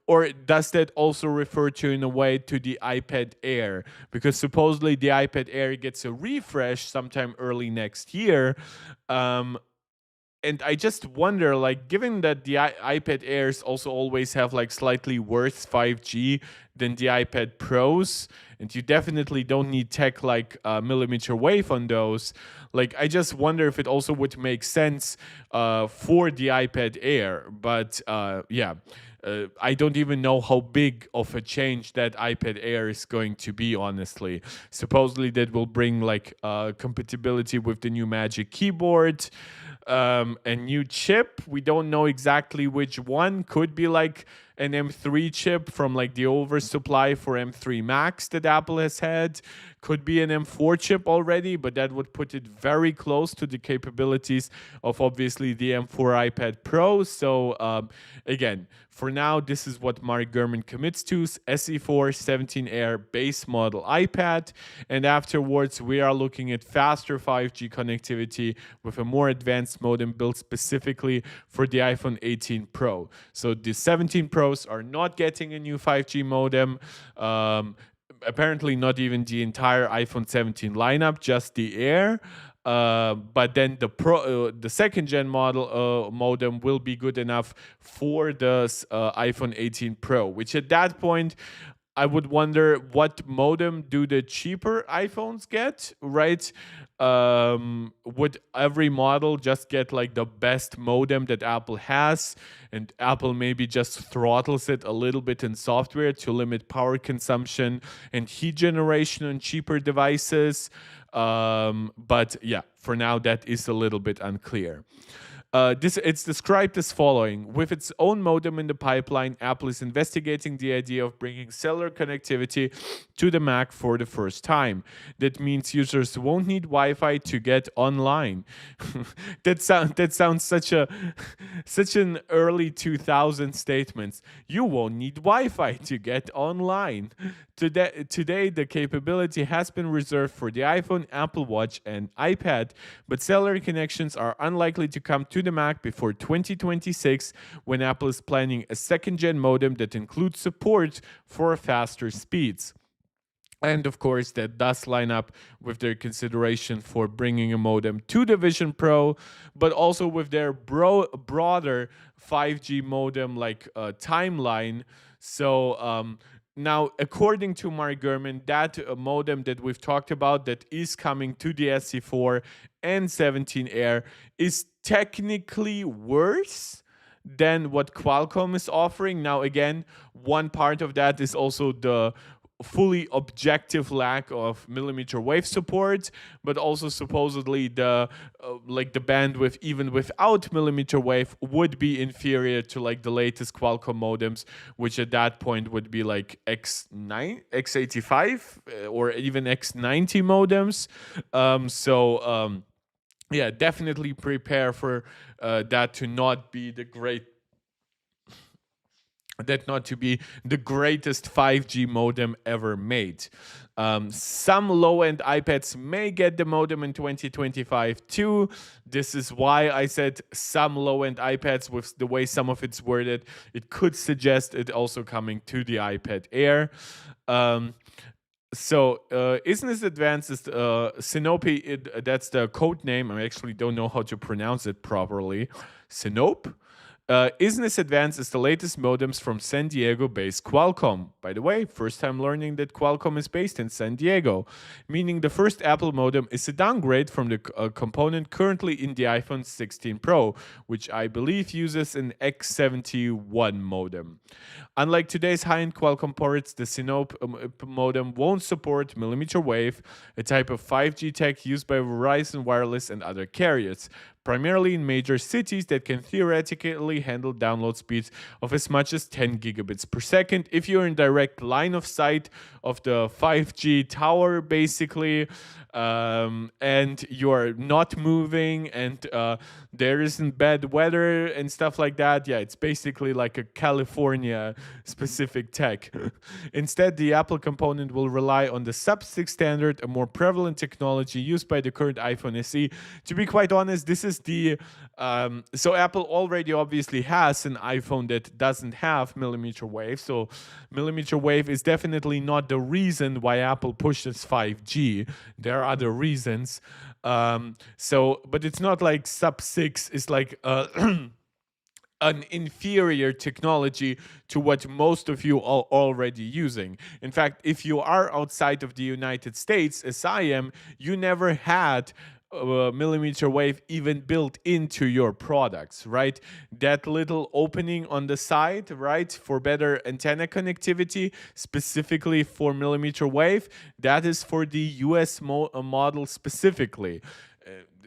Or does that also refer to, in a way, to the iPad Air? Because supposedly the iPad Air gets a refresh sometime early next year. And I just wonder, like, given that the iPad Airs also always have like slightly worse 5G than the iPad Pros, and you definitely don't need tech like millimeter wave on those. Like, I just wonder if it also would make sense for the iPad Air. But yeah. I don't even know how big of a change that iPad Air is going to be, honestly. Supposedly that will bring like compatibility with the new Magic Keyboard, a new chip. We don't know exactly which one. Could be like an M3 chip from like the oversupply for M3 Max that Apple has had. Could be an M4 chip already, but that would put it very close to the capabilities of obviously the M4 iPad Pro. So again, for now, this is what Mark Gurman commits to: SE4 17 Air base model iPad. And afterwards, we are looking at faster 5G connectivity with a more advanced modem built specifically for the iPhone 18 Pro. So the 17 Pros are not getting a new 5G modem. Apparently not even the entire iPhone 17 lineup, just the Air. but then the second gen model modem will be good enough for the iPhone 18 Pro, which at that point I would wonder what modem do the cheaper iPhones get, right? Would every model just get like the best modem that Apple has, and Apple maybe just throttles it a little bit in software to limit power consumption and heat generation on cheaper devices? But yeah, for now that is a little bit unclear. It's described as following. With its own modem in the pipeline, Apple is investigating the idea of bringing cellular connectivity to the Mac for the first time. That means users won't need Wi-Fi to get online. That sounds such an early 2000 statement. You won't need Wi-Fi to get online. Today, the capability has been reserved for the iPhone, Apple Watch, and iPad, but cellular connections are unlikely to come to the Mac before 2026, when Apple is planning a second-gen modem that includes support for faster speeds. And of course, that does line up with their consideration for bringing a modem to the Vision Pro, but also with their broader 5G modem timeline. So now, according to Mark Gurman, that modem that we've talked about that is coming to the SE4 and 17 Air is technically worse than what Qualcomm is offering. Now, again, one part of that is also the fully objective lack of millimeter wave support, but also supposedly the bandwidth even without millimeter wave would be inferior to like the latest Qualcomm modems, which at that point would be like X85 or even X90 modems. Yeah, definitely prepare for that not to be the greatest 5G modem ever made. Some low-end iPads may get the modem in 2025 too. This is why I said some low-end iPads. With the way some of it's worded, it could suggest it also coming to the iPad Air. Isn't this advanced? Sinope, that's the code name. I actually don't know how to pronounce it properly. Sinope? Isn't this advanced is the latest modems from San Diego-based Qualcomm. By the way, first time learning that Qualcomm is based in San Diego, meaning the first Apple modem is a downgrade from the component currently in the iPhone 16 Pro, which I believe uses an X71 modem. Unlike today's high-end Qualcomm ports, the Sinope modem won't support millimeter wave, a type of 5G tech used by Verizon Wireless and other carriers, primarily in major cities that can theoretically handle download speeds of as much as 10 gigabits per second if you're in direct line of sight of the 5G tower, basically, and you're not moving and there isn't bad weather and stuff like that. Yeah, it's basically like a California specific tech. Instead, the Apple component will rely on the sub-6 standard, a more prevalent technology used by the current iPhone SE. To be quite honest, this is the so Apple already obviously has an iPhone that doesn't have millimeter wave. So millimeter wave is definitely not the reason why Apple pushes 5G. There are other reasons. But it's not like sub-6 is like an inferior technology to what most of you are already using. In fact, if you are outside of the United States, as I am, you never had millimeter wave even built into your products, right? That little opening on the side, right, for better antenna connectivity, specifically for millimeter wave, that is for the US model specifically.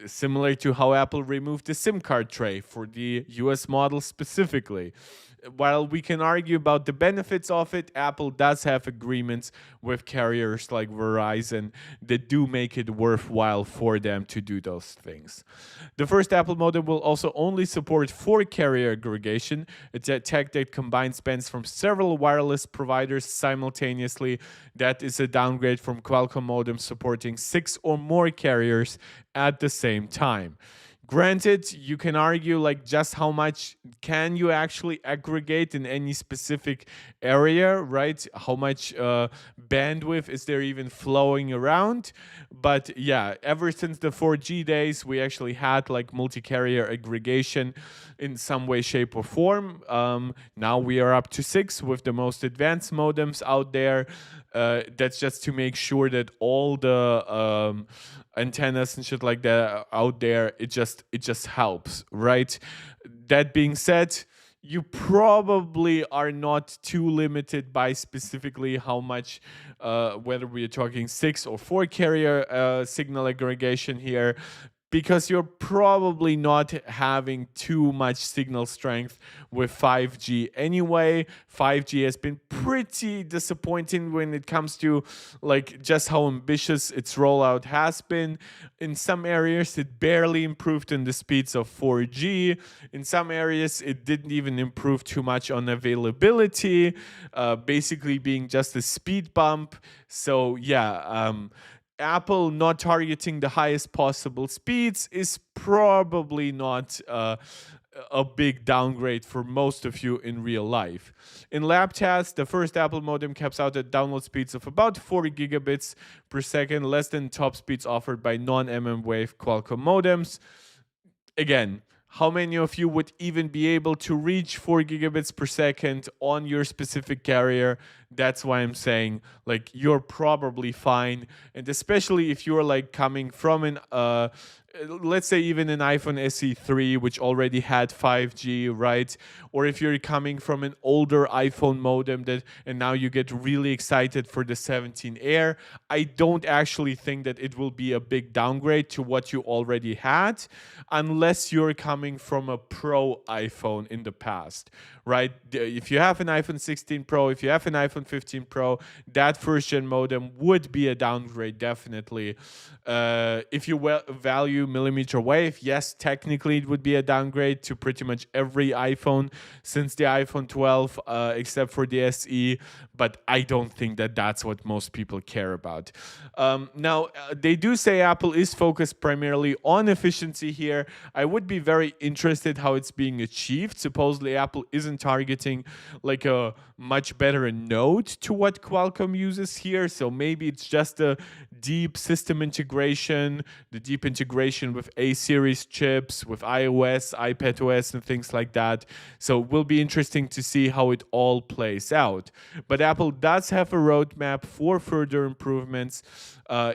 Similar to how Apple removed the SIM card tray for the US model specifically. While we can argue about the benefits of it, Apple does have agreements with carriers like Verizon that do make it worthwhile for them to do those things. The first Apple modem will also only support 4-carrier aggregation, a tech that combines bands from several wireless providers simultaneously. That is a downgrade from Qualcomm modems supporting 6 or more carriers at the same time. Granted, you can argue like just how much can you actually aggregate in any specific area, right? How much bandwidth is there even flowing around? But yeah, ever since the 4G days, we actually had like multi-carrier aggregation in some way, shape, or form. Now we are up to 6 with the most advanced modems out there. That's just to make sure that all the antennas and shit like that out there, it just helps, right? That being said, you probably are not too limited by specifically how much, whether we are talking 6 or 4 carrier signal aggregation here, because you're probably not having too much signal strength with 5G anyway. 5G has been pretty disappointing when it comes to like just how ambitious its rollout has been. In some areas it barely improved in the speeds of 4G. In some areas it didn't even improve too much on availability, basically being just a speed bump. So yeah, Apple not targeting the highest possible speeds is probably not a big downgrade for most of you in real life. In lab tests, the first Apple modem caps out at download speeds of about 40 gigabits per second, less than top speeds offered by non-mm wave Qualcomm modems. Again, how many of you would even be able to reach 4 gigabits per second on your specific carrier? That's why I'm saying like you're probably fine. And especially if you're like coming from an let's say even an iPhone SE3 which already had 5G, right? Or if you're coming from an older iPhone modem that and now you get really excited for the 17 Air, I don't actually think that it will be a big downgrade to what you already had, unless you're coming from a Pro iPhone in the past, right? If you have an iPhone 16 Pro, if you have an iPhone 15 Pro, that first gen modem would be a downgrade, definitely. If you value millimeter wave, yes, technically it would be a downgrade to pretty much every iPhone since the iPhone 12, except for the SE, but I don't think that that's what most people care about. Now, they do say Apple is focused primarily on efficiency here. I would be very interested how it's being achieved. Supposedly Apple isn't targeting like a much better node to what Qualcomm uses here, so maybe it's just a deep system integration, the deep integration with A-series chips, with iOS, iPadOS, and things like that. So it will be interesting to see how it all plays out. But Apple does have a roadmap for further improvements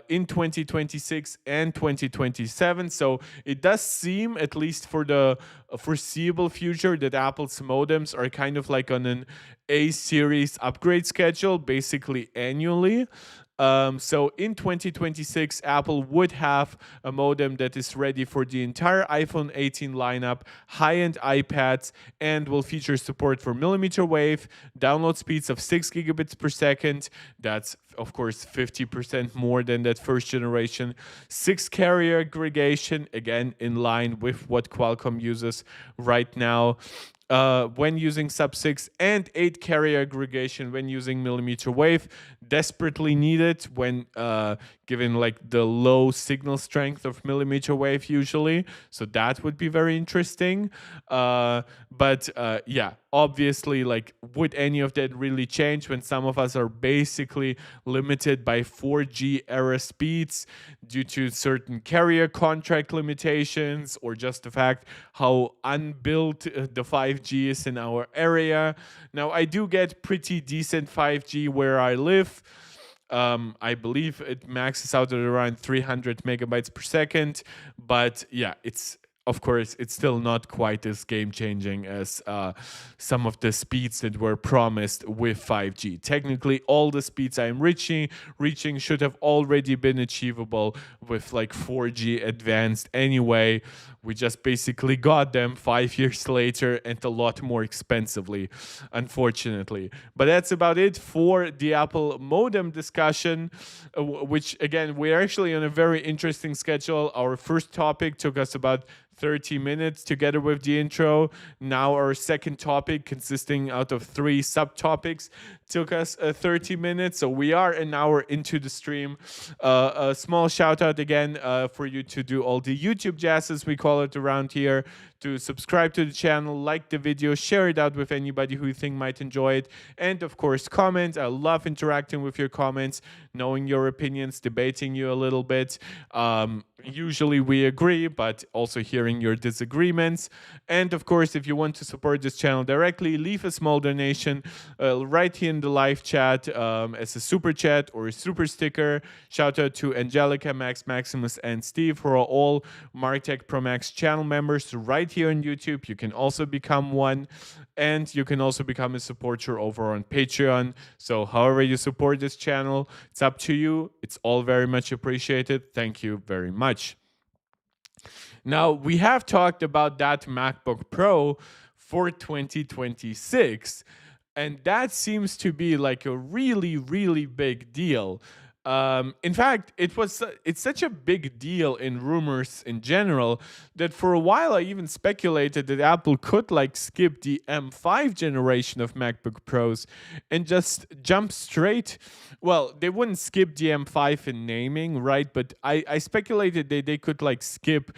in 2026 and 2027. So it does seem, at least for the foreseeable future, that Apple's modems are kind of like on an A-series upgrade schedule, basically annually. So in 2026, Apple would have a modem that is ready for the entire iPhone 18 lineup, high-end iPads, and will feature support for millimeter wave, download speeds of 6 gigabits per second. That's, of course, 50% more than that first generation. 6 carrier aggregation, again, in line with what Qualcomm uses right now. When using sub-6, and 8 carrier aggregation when using millimeter wave, desperately needed when given like the low signal strength of millimeter wave usually. So that would be very interesting. But yeah, obviously, like, would any of that really change when some of us are basically limited by 4G era speeds due to certain carrier contract limitations, or just the fact how unbuilt the 5G is in our area? Now, I do get pretty decent 5G where I live. I believe it maxes out at around 300 megabytes per second, but yeah, of course, it's still not quite as game-changing as some of the speeds that were promised with 5G. Technically, all the speeds I'm reaching should have already been achievable with like 4G advanced anyway. We just basically got them 5 years later and a lot more expensively, unfortunately. But that's about it for the Apple modem discussion, which, again, we're actually on a very interesting schedule. Our first topic took us about 30 minutes together with the intro. Now our second topic, consisting out of 3 subtopics, took us 30 minutes, so we are an hour into the stream. A small shout out again for you to do all the YouTube jazz, as we call it around here, to subscribe to the channel, like the video, share it out with anybody who you think might enjoy it, and of course comment. I love interacting with your comments, knowing your opinions, debating you a little bit. Usually we agree, but also hearing your disagreements. And of course, if you want to support this channel directly, leave a small donation right here in the live chat as a super chat or a super sticker. Shout out to Angelica, Max, Maximus, and Steve, who are all Martech Pro Max channel members right here on YouTube. You can also become one, and you can also become a supporter over on Patreon. So however you support this channel, it's up to you. It's all very much appreciated. Thank you very much. Now, we have talked about that MacBook Pro for 2026, and that seems to be like a really, really big deal. In fact, it's such a big deal in rumors in general that for a while I even speculated that Apple could like skip the M5 generation of MacBook Pros and just jump straight. Well, they wouldn't skip the M5 in naming, right? But I speculated they could like skip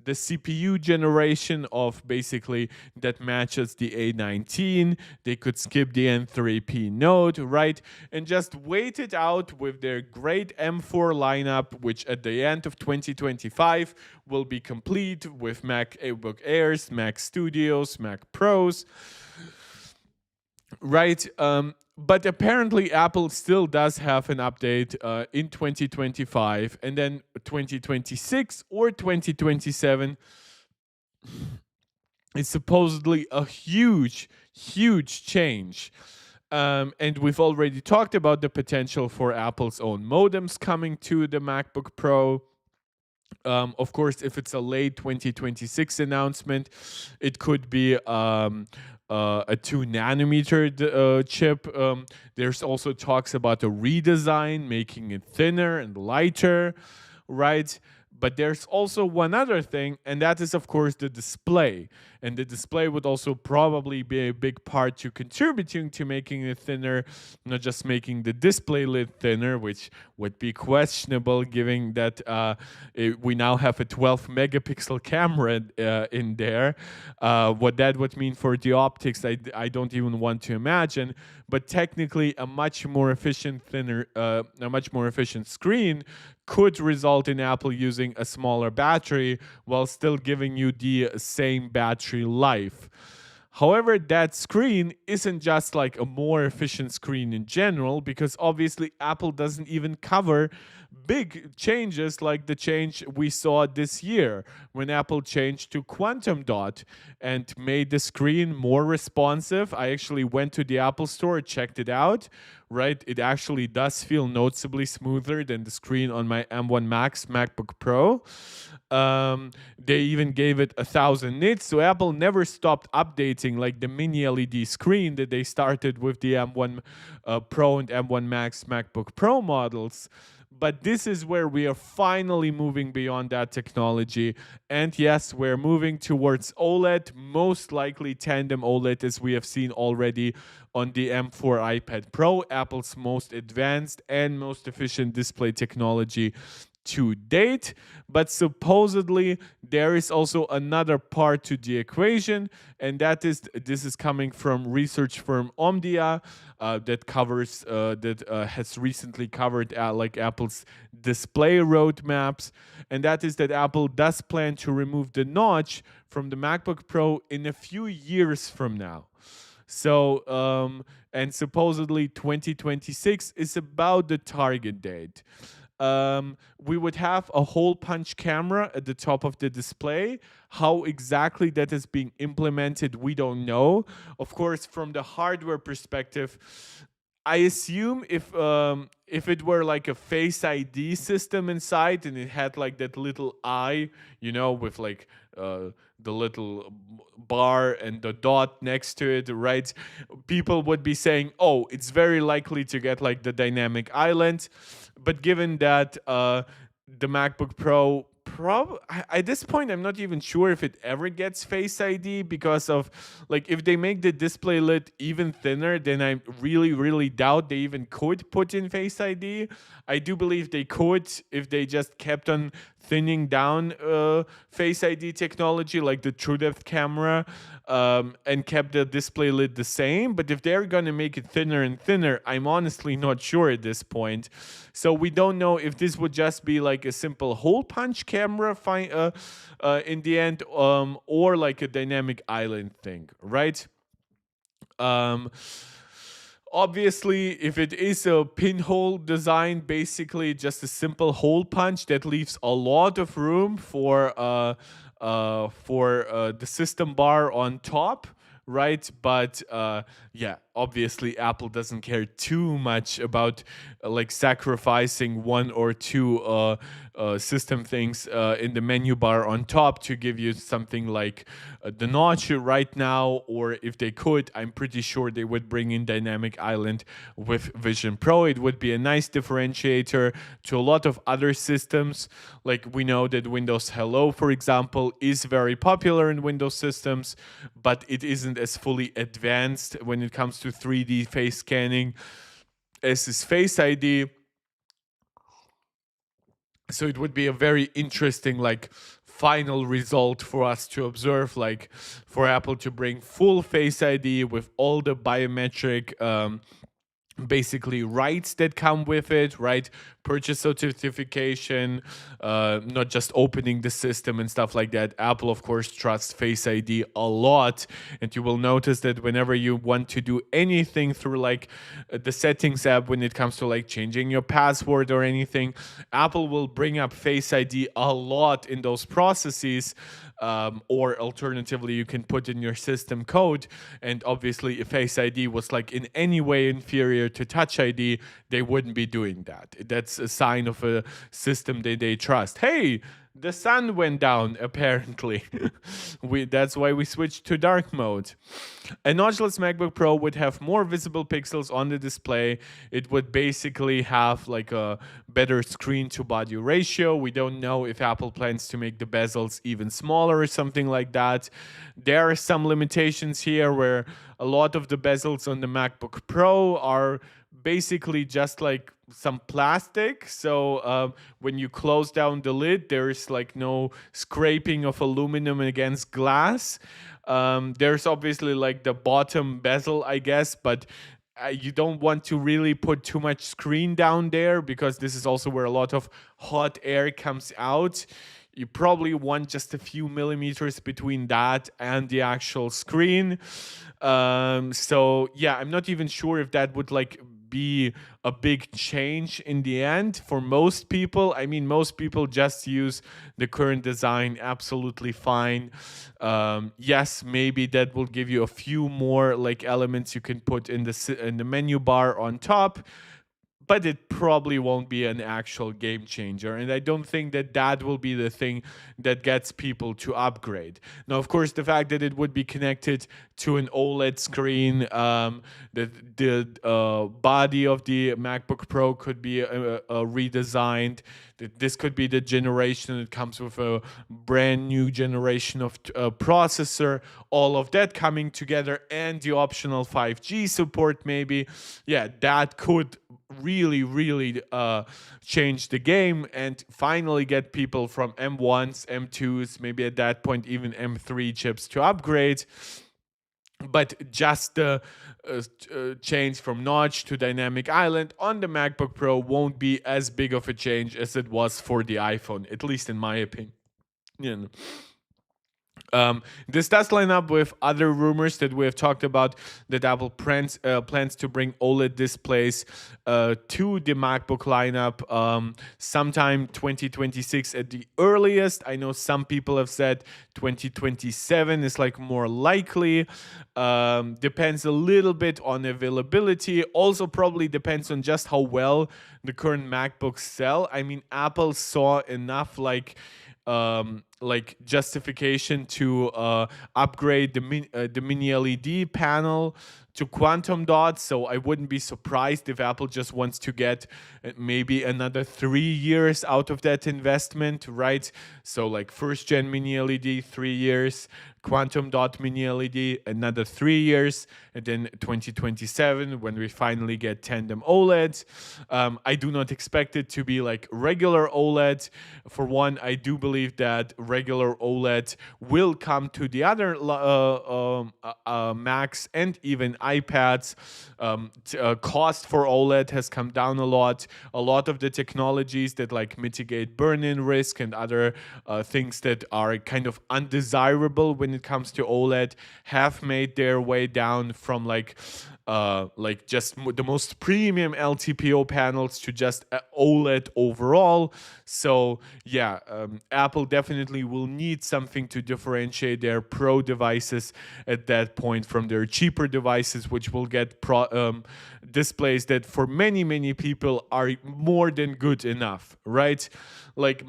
the CPU generation of basically that matches the A19. They could skip the N3P node, right? And just wait it out with their great M4 lineup, which at the end of 2025 will be complete with MacBook Airs, Mac Studios, Mac Pros, right? But apparently Apple still does have an update in 2025, and then 2026 or 2027 is supposedly a huge, huge change. And we've already talked about the potential for Apple's own modems coming to the MacBook Pro. Of course, if it's a late 2026 announcement, it could be a 2-nanometer chip. There's also talks about a redesign, making it thinner and lighter, right? But there's also one other thing, and that is, of course, the display. And the display would also probably be a big part to contributing to making it thinner, not just making the display lid thinner, which would be questionable given that we now have a 12 megapixel camera in there. What that would mean for the optics, I don't even want to imagine. But technically, a much more efficient screen could result in Apple using a smaller battery while still giving you the same battery life. However, that screen isn't just like a more efficient screen in general, because obviously Apple doesn't even cover big changes like the change we saw this year when Apple changed to quantum dot and made the screen more responsive. I actually went to the Apple Store, checked it out, right? It actually does feel noticeably smoother than the screen on my M1 Max MacBook Pro. They even gave it 1000 nits, so Apple never stopped updating like the mini LED screen that they started with the M1 Pro and M1 Max MacBook Pro models. But this is where we are finally moving beyond that technology. And yes, we're moving towards OLED, most likely tandem OLED, as we have seen already on the M4 iPad Pro, Apple's most advanced and most efficient display technology to date. But supposedly there is also another part to the equation, and that is this is coming from research firm Omdia that has recently covered like Apple's display roadmaps, and that is that Apple does plan to remove the notch from the MacBook Pro in a few years from now. So and supposedly 2026 is about the target date. We would have a hole punch camera at the top of the display. How exactly that is being implemented, we don't know. Of course, from the hardware perspective, I assume if it were like a Face ID system inside and it had like that little eye, you know, with like the little bar and the dot next to it, right? People would be saying, oh, it's very likely to get like the dynamic island. But given that the MacBook Pro at this point I'm not even sure if it ever gets Face ID, because of, like, if they make the display lid even thinner, then I really doubt they even could put in Face ID. I do believe they could if they just kept on thinning down Face ID technology, like the True Depth camera, and kept the display lid the same. But if they're going to make it thinner and thinner, I'm honestly not sure at this point. So we don't know if this would just be like a simple hole punch camera in the end, or like a dynamic island thing, right? Um, Obviously, if it is a pinhole design, basically just a simple hole punch, that leaves a lot of room for the system bar on top, right? But yeah, obviously Apple doesn't care too much about like sacrificing one or two system things in the menu bar on top to give you something like the notch right now. Or if they could, I'm pretty sure they would bring in Dynamic Island with Vision Pro. It would be a nice differentiator to a lot of other systems. Like, we know that Windows Hello, for example, is very popular in Windows systems, but it isn't as fully advanced when it comes to 3D face scanning as is Face ID. So it would be a very interesting, like, final result for us to observe, like, for Apple to bring full Face ID with all the biometric basically rights that come with it, right? Purchase certification, not just opening the system and stuff like that. Apple, of course, trusts Face ID a lot, and you will notice that whenever you want to do anything through like the settings app, when it comes to like changing your password or anything, Apple will bring up Face ID a lot in those processes. Or alternatively, you can put in your system code. And obviously, if Face ID was like in any way inferior to Touch ID, they wouldn't be doing that. That's a sign of a system that they trust. Hey, the sun went down, apparently. That's why we switched to dark mode. A notchless MacBook Pro would have more visible pixels on the display. It would basically have like a better screen to body ratio. We don't know if Apple plans to make the bezels even smaller or something like that. There are some limitations here where a lot of the bezels on the MacBook Pro are basically just like some plastic. So when you close down the lid, there is like no scraping of aluminum against glass. There's obviously like the bottom bezel, I guess, but you don't want to really put too much screen down there, because this is also where a lot of hot air comes out. You probably want just a few millimeters between that and the actual screen. So yeah, I'm not even sure if that would like be a big change in the end for most people. I mean, most people just use the current design absolutely fine. Yes, maybe that will give you a few more like elements you can put in the menu bar on top, but it probably won't be an actual game changer. And I don't think that that will be the thing that gets people to upgrade. Now, of course, the fact that it would be connected to an OLED screen, the body of the MacBook Pro could be redesigned. This could be the generation that comes with a brand new generation of processor, all of that coming together, and the optional 5G support maybe. Yeah, that could really change the game and finally get people from M1s, M2s, maybe at that point even M3 chips to upgrade. But just the change from notch to dynamic island on the MacBook Pro won't be as big of a change as it was for the iPhone, at least in my opinion. This does line up with other rumors that we have talked about, that Apple plans to bring OLED displays to the MacBook lineup sometime 2026 at the earliest. I know some people have said 2027 is like more likely. Depends a little bit on availability. Also probably depends on just how well the current MacBooks sell. I mean, Apple saw enough like like justification to upgrade the mini LED panel to quantum dots. So I wouldn't be surprised if Apple just wants to get maybe another 3 years out of that investment, right? So like first gen mini LED, 3 years, quantum dot mini LED, another 3 years, and then 2027 when we finally get tandem OLED. I do not expect it to be like regular OLED. For one, I do believe that regular OLED will come to the other Macs and even iPads. Cost for OLED has come down a lot. A lot of the technologies that like mitigate burn-in risk and other things that are kind of undesirable when it comes to OLED have made their way down from like just the most premium LTPO panels to just OLED overall. So yeah, Apple definitely will need something to differentiate their Pro devices at that point from their cheaper devices, which will get displays that for many people are more than good enough, right? Like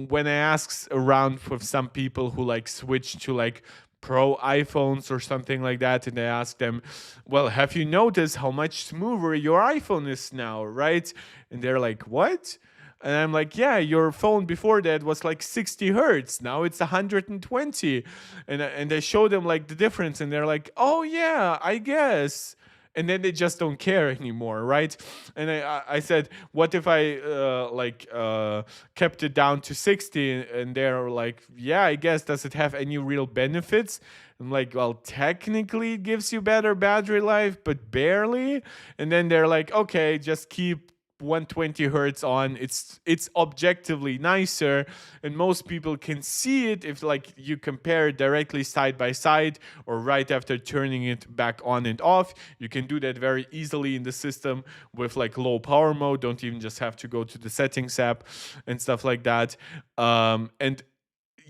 when I ask around with some people who like switch to like Pro iPhones or something like that, and I ask them, well, have you noticed how much smoother your iPhone is now, right? And they're like, what? And I'm like, yeah, your phone before that was like 60 hertz. Now it's 120. And I show them like the difference, and they're like, oh yeah, I guess. And then they just don't care anymore, right? And I said, what if I kept it down to 60? And they're like, yeah, I guess. Does it have any real benefits? I'm like, well, technically it gives you better battery life, but barely. And then they're like, okay, just keep 120 hertz on. It's objectively nicer, and most people can see it if like you compare it directly side by side or right after turning it back on and off. You can do that very easily in the system with like low power mode. Don't even just have to go to the settings app and stuff like that. And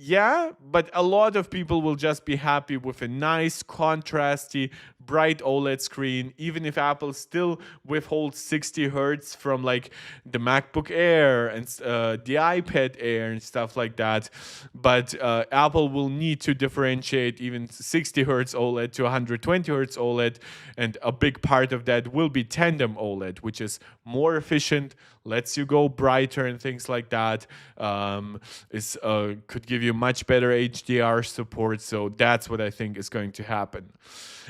yeah, but a lot of people will just be happy with a nice, contrasty, bright OLED screen, even if Apple still withholds 60 hertz from like the MacBook Air and the iPad Air and stuff like that. But Apple will need to differentiate even 60 hertz OLED to 120 hertz OLED, and a big part of that will be tandem OLED, which is more efficient, lets you go brighter and things like that. Could give you much better HDR support. So that's what I think is going to happen.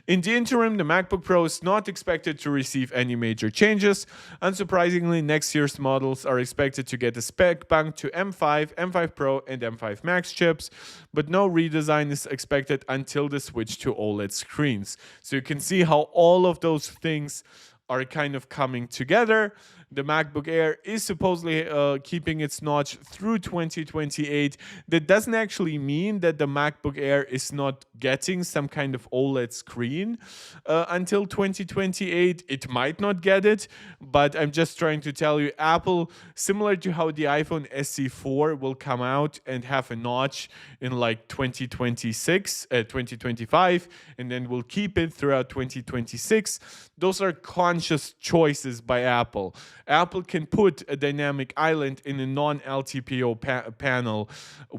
In the interim, the MacBook Pro is not expected to receive any major changes. Unsurprisingly, next year's models are expected to get a spec bump to M5, M5 Pro, and M5 Max chips, but no redesign is expected until the switch to OLED screens. So you can see how all of those things are kind of coming together. The MacBook Air is supposedly keeping its notch through 2028. That doesn't actually mean that the MacBook Air is not getting some kind of OLED screen until 2028. It might not get it, but I'm just trying to tell you, Apple, similar to how the iPhone SE4 will come out and have a notch in like 2025, and then we'll keep it throughout 2026. Those are conscious choices by Apple. Apple can put a dynamic island in a non-LTPO panel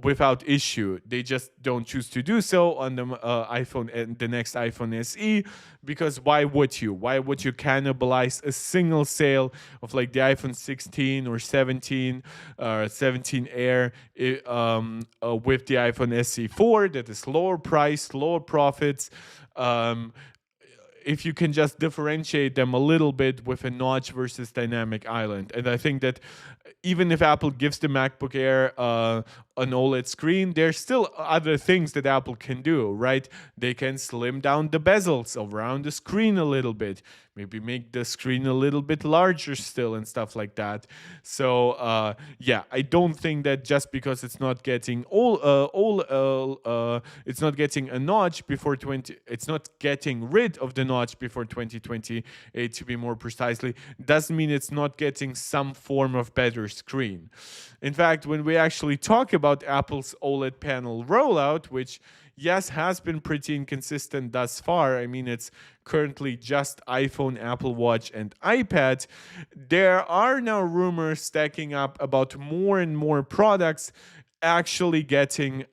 without issue. They just don't choose to do so on the iPhone and the next iPhone SE, because why would you? Why would you cannibalize a single sale of like the iPhone 16 or 17 or 17 Air with the iPhone SE4 that is lower price, lower profits? If you can just differentiate them a little bit with a notch versus dynamic island. And I think that even if Apple gives the MacBook Air an OLED screen, there's still other things that Apple can do, right? They can slim down the bezels around the screen a little bit, maybe make the screen a little bit larger still and stuff like that. So yeah, I don't think that just because it's not getting it's not getting a notch before it's not getting rid of the notch before 2028, to be more precisely, doesn't mean it's not getting some form of better screen. In fact, when we actually talk about Apple's OLED panel rollout, which yes, has been pretty inconsistent thus far. I mean, it's currently just iPhone, Apple Watch, and iPad. There are now rumors stacking up about more and more products actually getting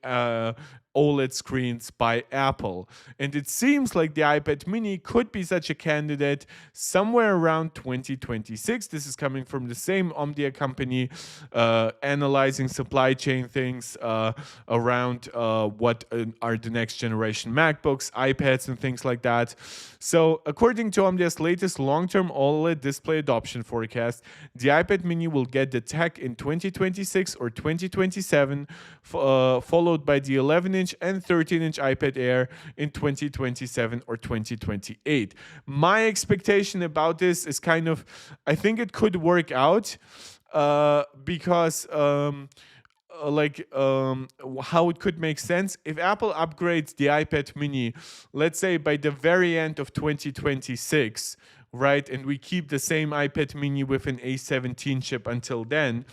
OLED screens by Apple. And it seems like the iPad mini could be such a candidate somewhere around 2026. This is coming from the same Omdia company, analyzing supply chain things around what are the next generation MacBooks, iPads, and things like that. So, according to Omdia's latest long-term OLED display adoption forecast, the iPad mini will get the tech in 2026 or 2027, followed by the 11-inch and 13-inch iPad Air in 2027 or 2028. My expectation about this is kind of, I think it could work out because how it could make sense if Apple upgrades the iPad mini, let's say by the very end of 2026, right, and we keep the same iPad mini with an A17 chip until then,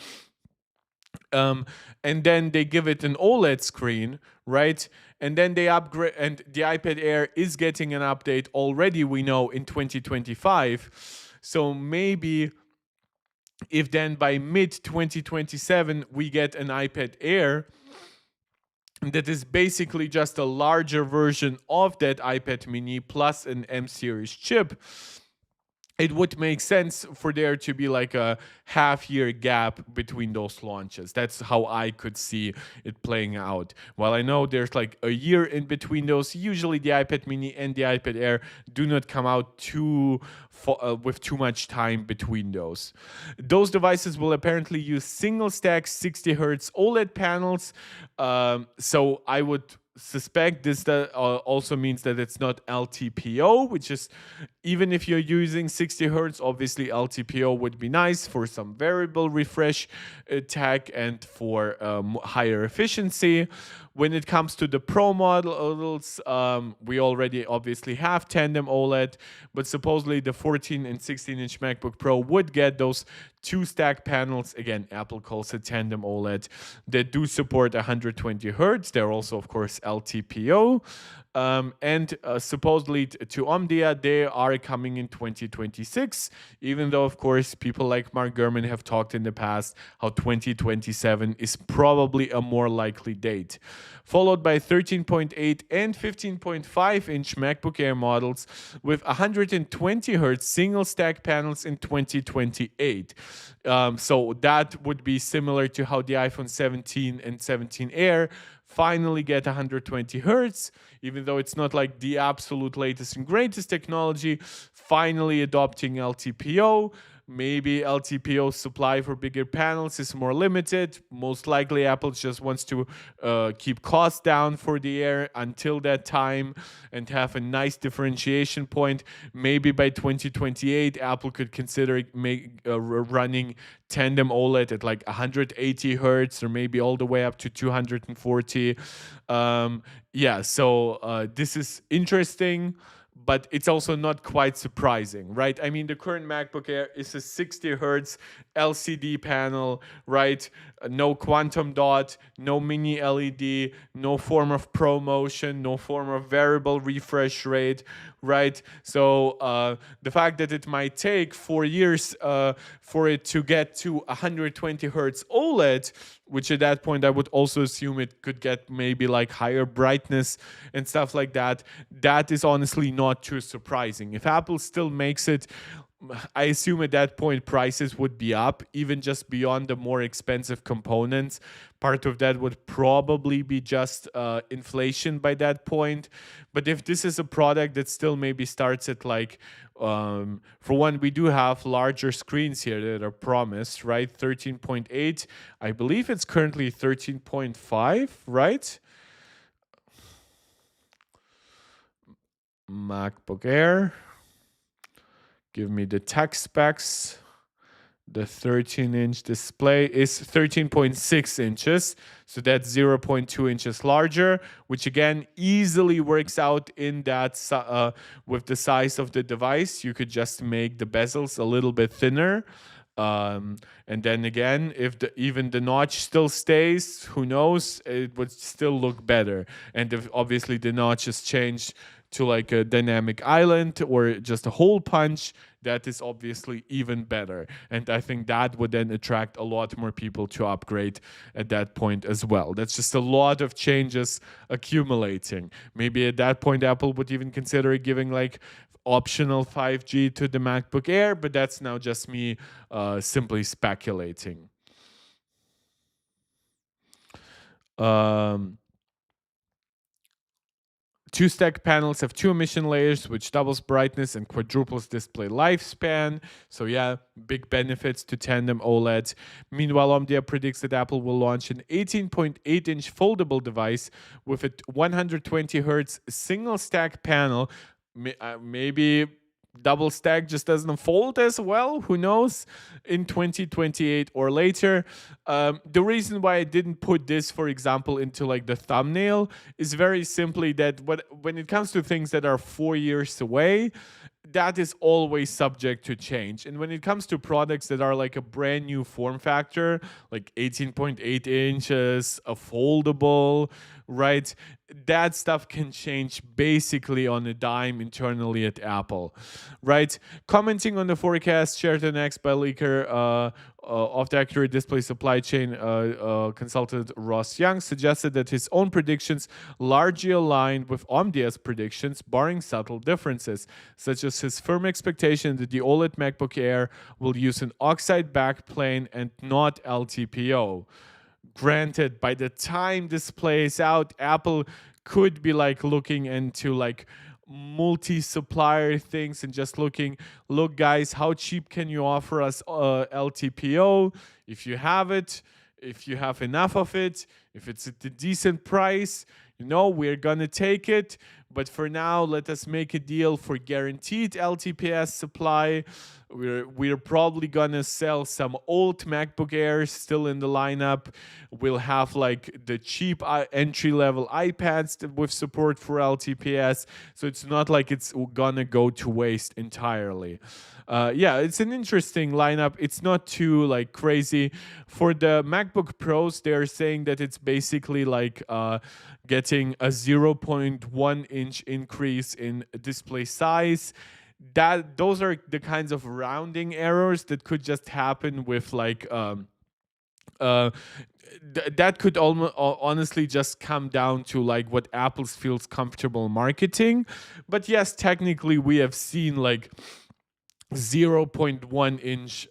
and then they give it an OLED screen, right? And then they upgrade, and the iPad Air is getting an update already, we know, in 2025. So maybe if then by mid 2027 we get an iPad Air that is basically just a larger version of that iPad mini plus an M series chip, it would make sense for there to be like a half-year gap between those launches. That's how I could see it playing out. While I know there's like a year in between those, usually the iPad mini and the iPad Air do not come out with too much time between those. Those devices will apparently use single-stack 60 Hz OLED panels. So I would suspect this also means that it's not LTPO, which is, even if you're using 60 Hertz, obviously LTPO would be nice for some variable refresh tech and for higher efficiency. When it comes to the Pro models, we already obviously have tandem OLED, but supposedly the 14 and 16-inch MacBook Pro would get those two stack panels. Again, Apple calls it tandem OLED, that do support 120 Hertz. They're also, of course, LTPO. And supposedly to Omdia, they are coming in 2026, even though, of course, people like Mark Gurman have talked in the past how 2027 is probably a more likely date. Followed by 13.8 and 15.5-inch MacBook Air models with 120 Hz single stack panels in 2028. So that would be similar to how the iPhone 17 and 17 Air finally get 120 Hertz, even though it's not like the absolute latest and greatest technology, finally adopting LTPO. Maybe LTPO supply for bigger panels is more limited. Most likely Apple just wants to keep costs down for the Air until that time and have a nice differentiation point. Maybe by 2028, Apple could consider running tandem OLED at like 180 Hertz or maybe all the way up to 240. So this is interesting, but it's also not quite surprising, right? I mean, the current MacBook Air is a 60 Hertz LCD panel, right? No quantum dot, no mini LED, no form of ProMotion, no form of variable refresh rate, right? So the fact that it might take 4 years for it to get to 120 Hertz OLED, which at that point I would also assume it could get maybe like higher brightness and stuff like that, that is honestly not too surprising. If Apple still makes it, I assume at that point prices would be up, even just beyond the more expensive components. Part of that would probably be just inflation by that point. But if this is a product that still maybe starts at like, for one, we do have larger screens here that are promised, right? 13.8. I believe it's currently 13.5, right? MacBook Air. Give me the tech specs. The 13-inch display is 13.6 inches. So that's 0.2 inches larger, which again easily works out in that with the size of the device. You could just make the bezels a little bit thinner. And then again, if even the notch still stays, who knows, it would still look better. And if obviously the notch is changed to like a dynamic island or just a hole punch, that is obviously even better. And I think that would then attract a lot more people to upgrade at that point as well. That's just a lot of changes accumulating. Maybe at that point, Apple would even consider giving like optional 5G to the MacBook Air, but that's now just me simply speculating. Um, Two stack panels have two emission layers, which doubles brightness and quadruples display lifespan. So yeah, big benefits to tandem OLEDs. Meanwhile, Omdia predicts that Apple will launch an 18.8-inch foldable device with a 120 hertz single stack panel. Maybe double stack just doesn't fold as well, who knows, in 2028 or later. The reason why I didn't put this, for example, into like the thumbnail is very simply that when it comes to things that are 4 years away, that is always subject to change. And when it comes to products that are like a brand new form factor, like 18.8 inches, a foldable, right? That stuff can change basically on a dime internally at Apple, right? Commenting on the forecast shared on X by leaker of the accurate display supply chain consultant Ross Young suggested that his own predictions largely aligned with Omdia's predictions, barring subtle differences, such as his firm expectation that the OLED MacBook Air will use an oxide backplane and not LTPO. Granted, by the time this plays out, Apple could be like looking into like multi-supplier things and just looking, look guys, how cheap can you offer us LTPO? If you have it, if you have enough of it, if it's at a decent price, we're gonna take it. But for now, let us make a deal for guaranteed LTPS supply. We're probably gonna sell some old MacBook Airs still in the lineup. We'll have like the cheap entry-level iPads with support for LTPS. So it's not like it's gonna go to waste entirely. Yeah, it's an interesting lineup. It's not too like crazy. For the MacBook Pros, they're saying that it's basically like getting a 0.1 inch increase in display size. Those are the kinds of rounding errors that could just happen with like that could almost honestly just come down to like what Apple feels comfortable marketing. But yes, technically we have seen like 0.1 inch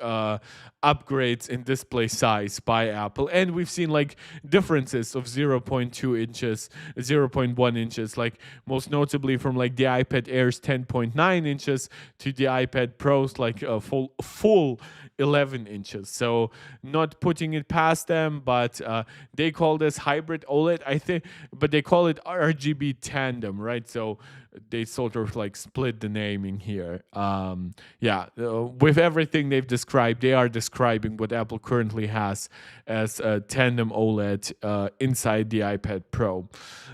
upgrades in display size by Apple, and we've seen like differences of 0.2 inches, 0.1 inches, like most notably from like the iPad Air's 10.9 inches to the iPad Pro's like a full 11 inches. So not putting it past them, but they call this hybrid OLED, I think, but they call it RGB tandem, right? So they sort of like split the naming here. With everything they've described, they are describing what Apple currently has as a tandem OLED inside the iPad Pro.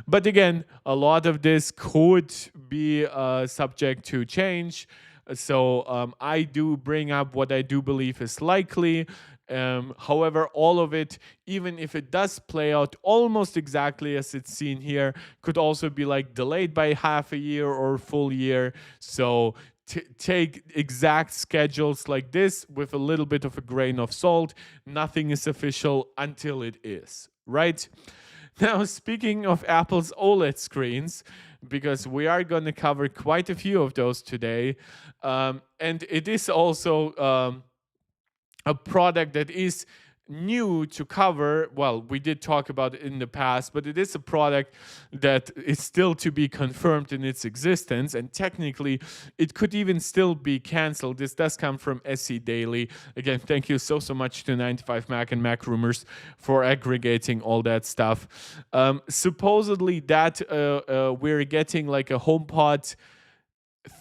But again, a lot of this could be subject to change. So I do bring up what I do believe is likely. However, all of it, even if it does play out almost exactly as it's seen here, could also be like delayed by half a year or a full year. So take exact schedules like this with a little bit of a grain of salt. Nothing is official until it is, right? Now, speaking of Apple's OLED screens, because we are going to cover quite a few of those today, and it is also a product that is new to cover. Well, we did talk about it in the past, but it is a product that is still to be confirmed in its existence, and technically it could even still be canceled. This does come from SE Daily. Again, thank you so much to 95Mac and Mac Rumors for aggregating all that stuff. Supposedly that we're getting like a HomePod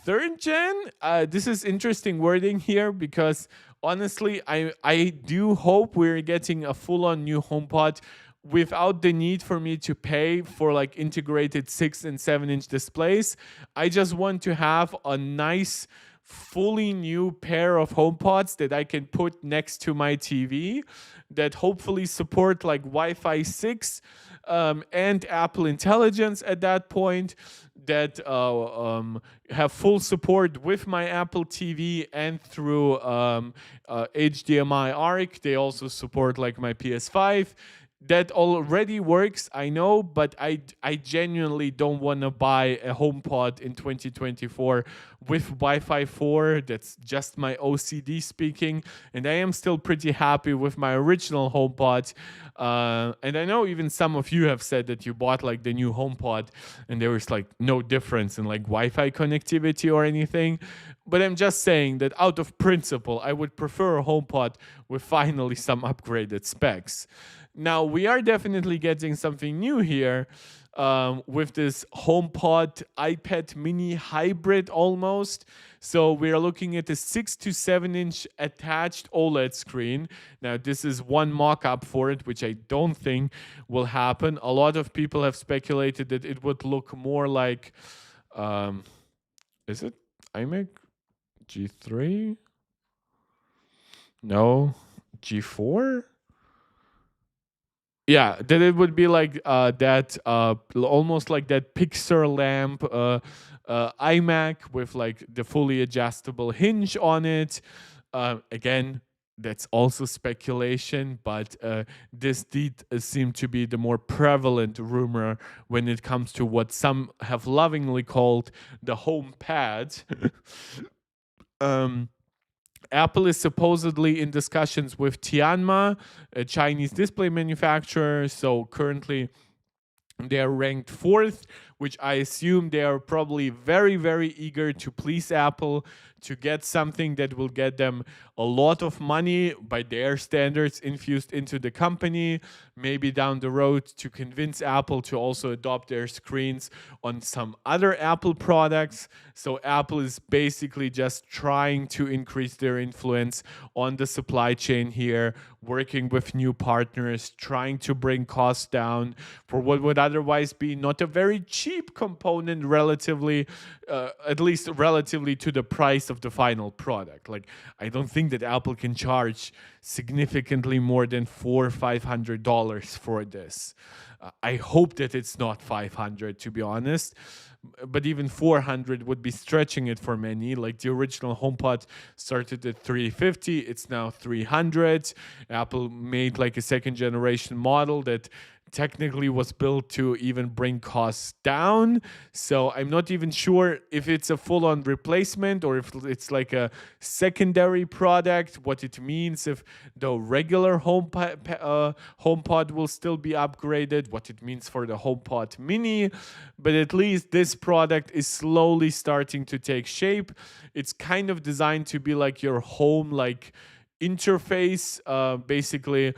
3rd gen. This is interesting wording here because honestly, I do hope we're getting a full-on new HomePod without the need for me to pay for like integrated 6 and 7-inch displays. I just want to have a nice, fully new pair of HomePods that I can put next to my TV that hopefully support like Wi-Fi 6 and Apple Intelligence at that point. that have full support with my Apple TV and through HDMI ARC. They also support like my PS5. That already works, I know, but I genuinely don't want to buy a HomePod in 2024 with Wi-Fi 4. That's just my OCD speaking, and I am still pretty happy with my original HomePod. And I know even some of you have said that you bought like the new HomePod, and there was like no difference in like Wi-Fi connectivity or anything. But I'm just saying that out of principle, I would prefer a HomePod with finally some upgraded specs. Now, we are definitely getting something new here with this HomePod iPad mini hybrid almost. So we are looking at a 6 to 7 inch attached OLED screen. Now, this is one mock-up for it, which I don't think will happen. A lot of people have speculated that it would look more like, is it iMac G3? No, G4? Yeah, that it would be like that, almost like that Pixar lamp iMac with like the fully adjustable hinge on it. Again, that's also speculation, but this did seem to be the more prevalent rumor when it comes to what some have lovingly called the HomePad. um, Apple is supposedly in discussions with Tianma, a Chinese display manufacturer. So currently they are ranked fourth, which I assume they are probably very, very eager to please Apple, to get something that will get them a lot of money by their standards infused into the company, maybe down the road to convince Apple to also adopt their screens on some other Apple products. So Apple is basically just trying to increase their influence on the supply chain here, working with new partners, trying to bring costs down for what would otherwise be not a very cheap component relatively, at least relatively to the price of the final product. Like, I don't think that Apple can charge significantly more than $400-500 for this. I hope that it's not 500, to be honest. But even 400 would be stretching it for many. Like the original HomePod started at 350, it's now 300. Apple made like a second generation model that technically was built to even bring costs down. So I'm not even sure if it's a full-on replacement or if it's like a secondary product, what it means if the regular HomePod will still be upgraded, what it means for the HomePod mini. But at least this product is slowly starting to take shape. It's kind of designed to be like your home, like interface. Basically,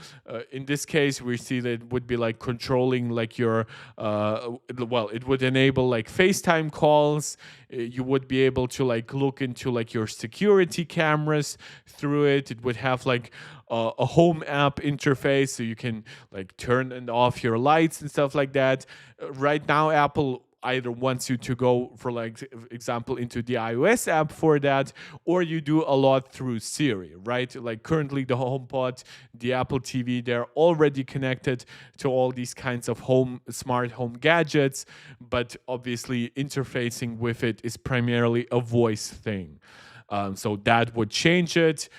in this case, we see that it would be like controlling like your well, it would enable like FaceTime calls. You would be able to like look into like your security cameras through it. It would have like a home app interface, so you can like turn and off your lights and stuff like that. Right now, Apple either wants you to go, for like example, into the iOS app for that, or you do a lot through Siri, right? Like currently the HomePod, the Apple TV, they're already connected to all these kinds of smart home gadgets, but obviously interfacing with it is primarily a voice thing. So that would change it.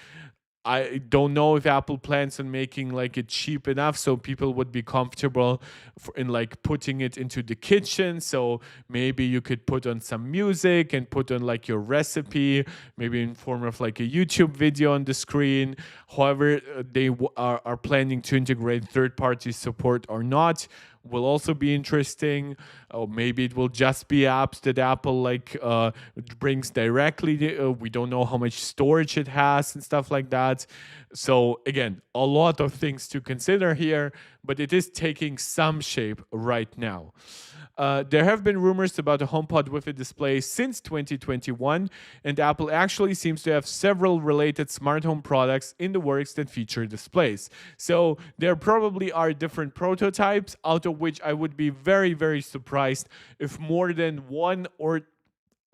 I don't know if Apple plans on making like it cheap enough so people would be comfortable in like putting it into the kitchen. So maybe you could put on some music and put on like your recipe, maybe in form of like a YouTube video on the screen. However, they are planning to integrate third-party support or not will also be interesting. Or maybe it will just be apps that Apple like brings directly. We don't know how much storage it has and stuff like that. So again, a lot of things to consider here, but it is taking some shape right now. There have been rumors about a HomePod with a display since 2021, and Apple actually seems to have several related smart home products in the works that feature displays. So there probably are different prototypes, out of which I would be very, very surprised if more than one or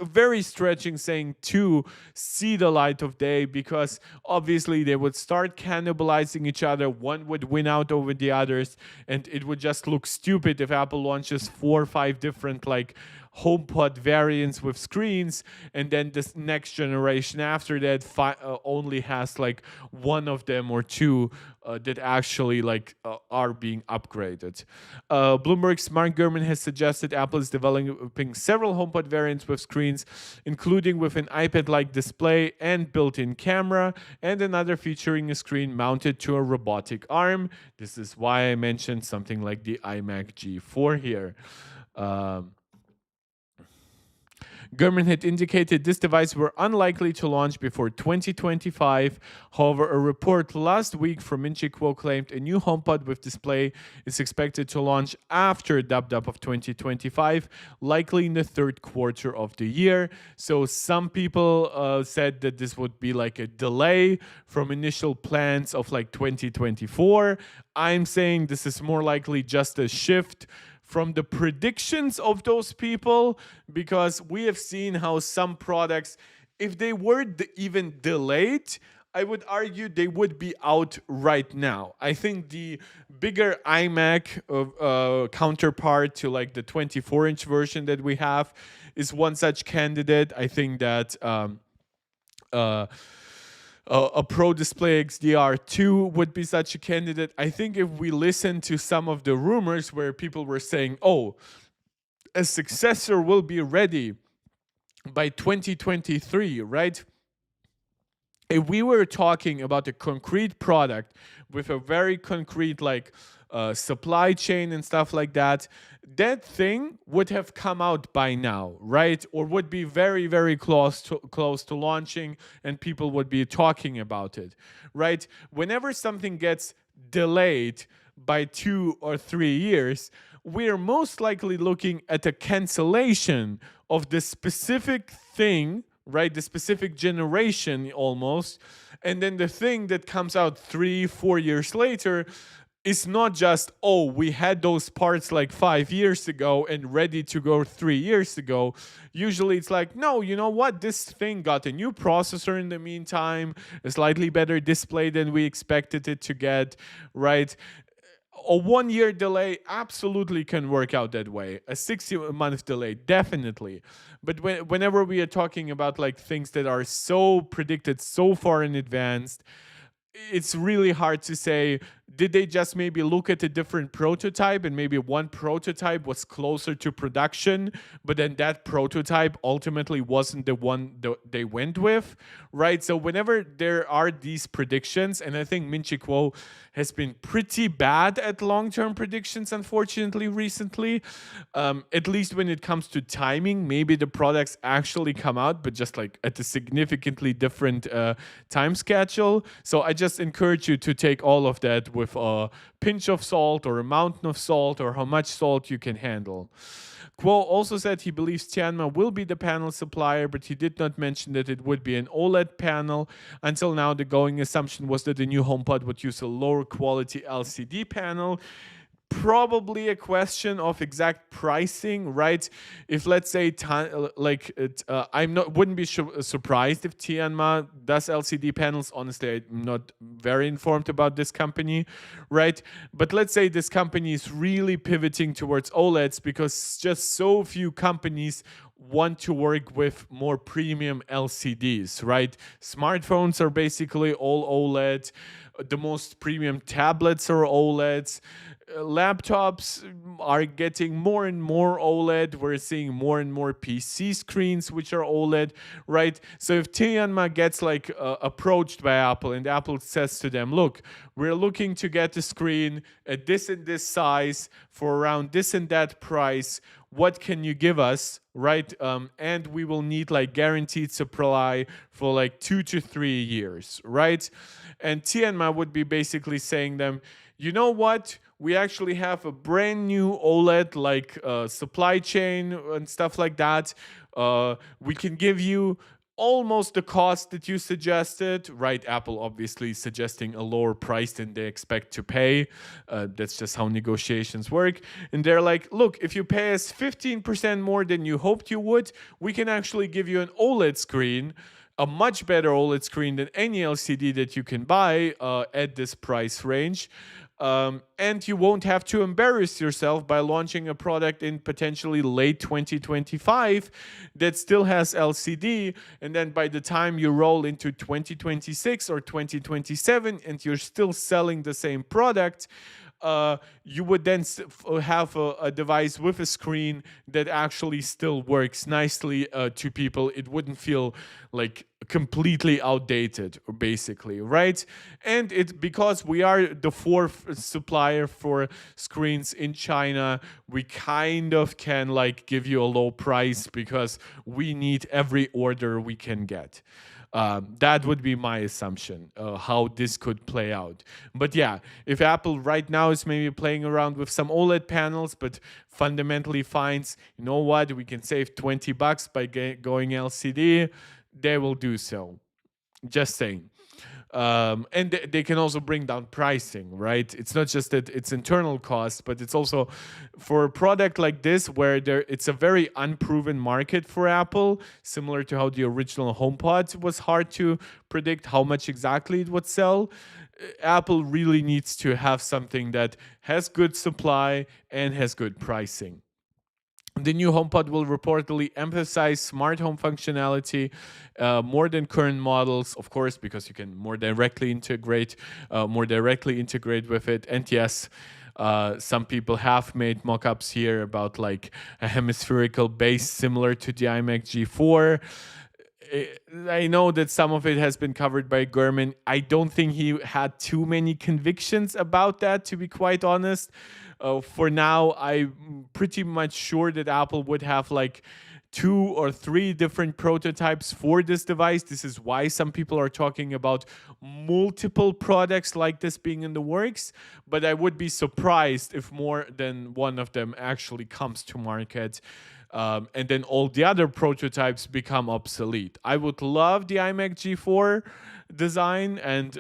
very stretching saying to see the light of day, because obviously they would start cannibalizing each other. One would win out over the others, and it would just look stupid if Apple launches 4 or 5 different like HomePod variants with screens, and then this next generation after that only has like one of them or two that actually are being upgraded. Bloomberg's Mark Gurman has suggested Apple is developing several HomePod variants with screens, including with an iPad-like display and built-in camera, and another featuring a screen mounted to a robotic arm. This is why I mentioned something like the iMac G4 here. Gurman had indicated this device were unlikely to launch before 2025. However, a report last week from Min Chi Kuo claimed a new HomePod with display is expected to launch after Dub of 2025, likely in the third quarter of the year. So some people said that this would be like a delay from initial plans of like 2024. I'm saying this is more likely just a shift from the predictions of those people, because we have seen how some products, if they were even delayed, I would argue they would be out right now. I think the bigger iMac counterpart to like the 24-inch version that we have is one such candidate. I think that a Pro Display XDR2 would be such a candidate. I think if we listen to some of the rumors where people were saying, oh, a successor will be ready by 2023, right? If we were talking about a concrete product with a very concrete supply chain and stuff like that, that thing would have come out by now, right? Or would be very, very close to launching, and people would be talking about it, right? Whenever something gets delayed by 2 or 3 years, we're most likely looking at a cancellation of the specific thing, right? The specific generation almost. And then the thing that comes out 3-4 years later is not just, oh, we had those parts like 5 years ago and ready to go 3 years ago. Usually it's like, no, you know what? This thing got a new processor in the meantime, a slightly better display than we expected it to get, right? A 1-year delay absolutely can work out that way. A 6-month delay, definitely. But whenever we are talking about like things that are so predicted so far in advance, it's really hard to say, did they just maybe look at a different prototype, and maybe one prototype was closer to production, but then that prototype ultimately wasn't the one they went with, right? So whenever there are these predictions, and I think Min Chi Kuo has been pretty bad at long-term predictions, unfortunately, recently, at least when it comes to timing. Maybe the products actually come out, but just like at a significantly different time schedule. So I just encourage you to take all of that with a pinch of salt or a mountain of salt, or how much salt you can handle. Kuo also said he believes Tianma will be the panel supplier, but he did not mention that it would be an OLED panel. Until now, the going assumption was that the new HomePod would use a lower quality LCD panel. Probably a question of exact pricing, right? If let's say wouldn't be surprised if Tianma does LCD panels. Honestly, I'm not very informed about this company, right? But let's say this company is really pivoting towards OLEDs, because just so few companies want to work with more premium LCDs, right? Smartphones are basically all OLED. The most premium tablets are OLEDs. Laptops are getting more and more OLED. We're seeing more and more PC screens which are OLED, right? So if Tianma gets approached by Apple, and Apple says to them, look, we're looking to get a screen at this and this size for around this and that price, what can you give us, right? And we will need guaranteed supply for 2 to 3 years, right? And Tianma would be basically saying them, you know what? We actually have a brand new OLED supply chain and stuff like that. We can give you almost the cost that you suggested, right? Apple obviously suggesting a lower price than they expect to pay. That's just how negotiations work. And they're like, look, if you pay us 15% more than you hoped you would, we can actually give you an OLED screen, a much better OLED screen than any LCD that you can buy at this price range. And you won't have to embarrass yourself by launching a product in potentially late 2025 that still has LCD. And then by the time you roll into 2026 or 2027 and you're still selling the same product, you would then have a device with a screen that actually still works nicely to people. It wouldn't feel like completely outdated, basically, right? And it's because we are the fourth supplier for screens in China, we kind of can like give you a low price because we need every order we can get. That would be my assumption, how this could play out. But yeah, if Apple right now is maybe playing around with some OLED panels, but fundamentally finds, you know what, we can save $20 by going LCD, they will do so. Just saying. And they can also bring down pricing, right? It's not just that it's internal cost, but it's also for a product like this where it's a very unproven market for Apple, similar to how the original HomePod was hard to predict how much exactly it would sell. Apple really needs to have something that has good supply and has good pricing. The new HomePod will reportedly emphasize smart home functionality more than current models, of course, because you can more directly integrate with it. And yes, some people have made mock-ups here about like a hemispherical base similar to the iMac G4. I know that some of it has been covered by Gurman. I don't think he had too many convictions about that, to be quite honest. For now, I'm pretty much sure that Apple would have like 2 or 3 different prototypes for this device. This is why some people are talking about multiple products like this being in the works. But I would be surprised if more than one of them actually comes to market. And then all the other prototypes become obsolete. I would love the iMac G4 design, and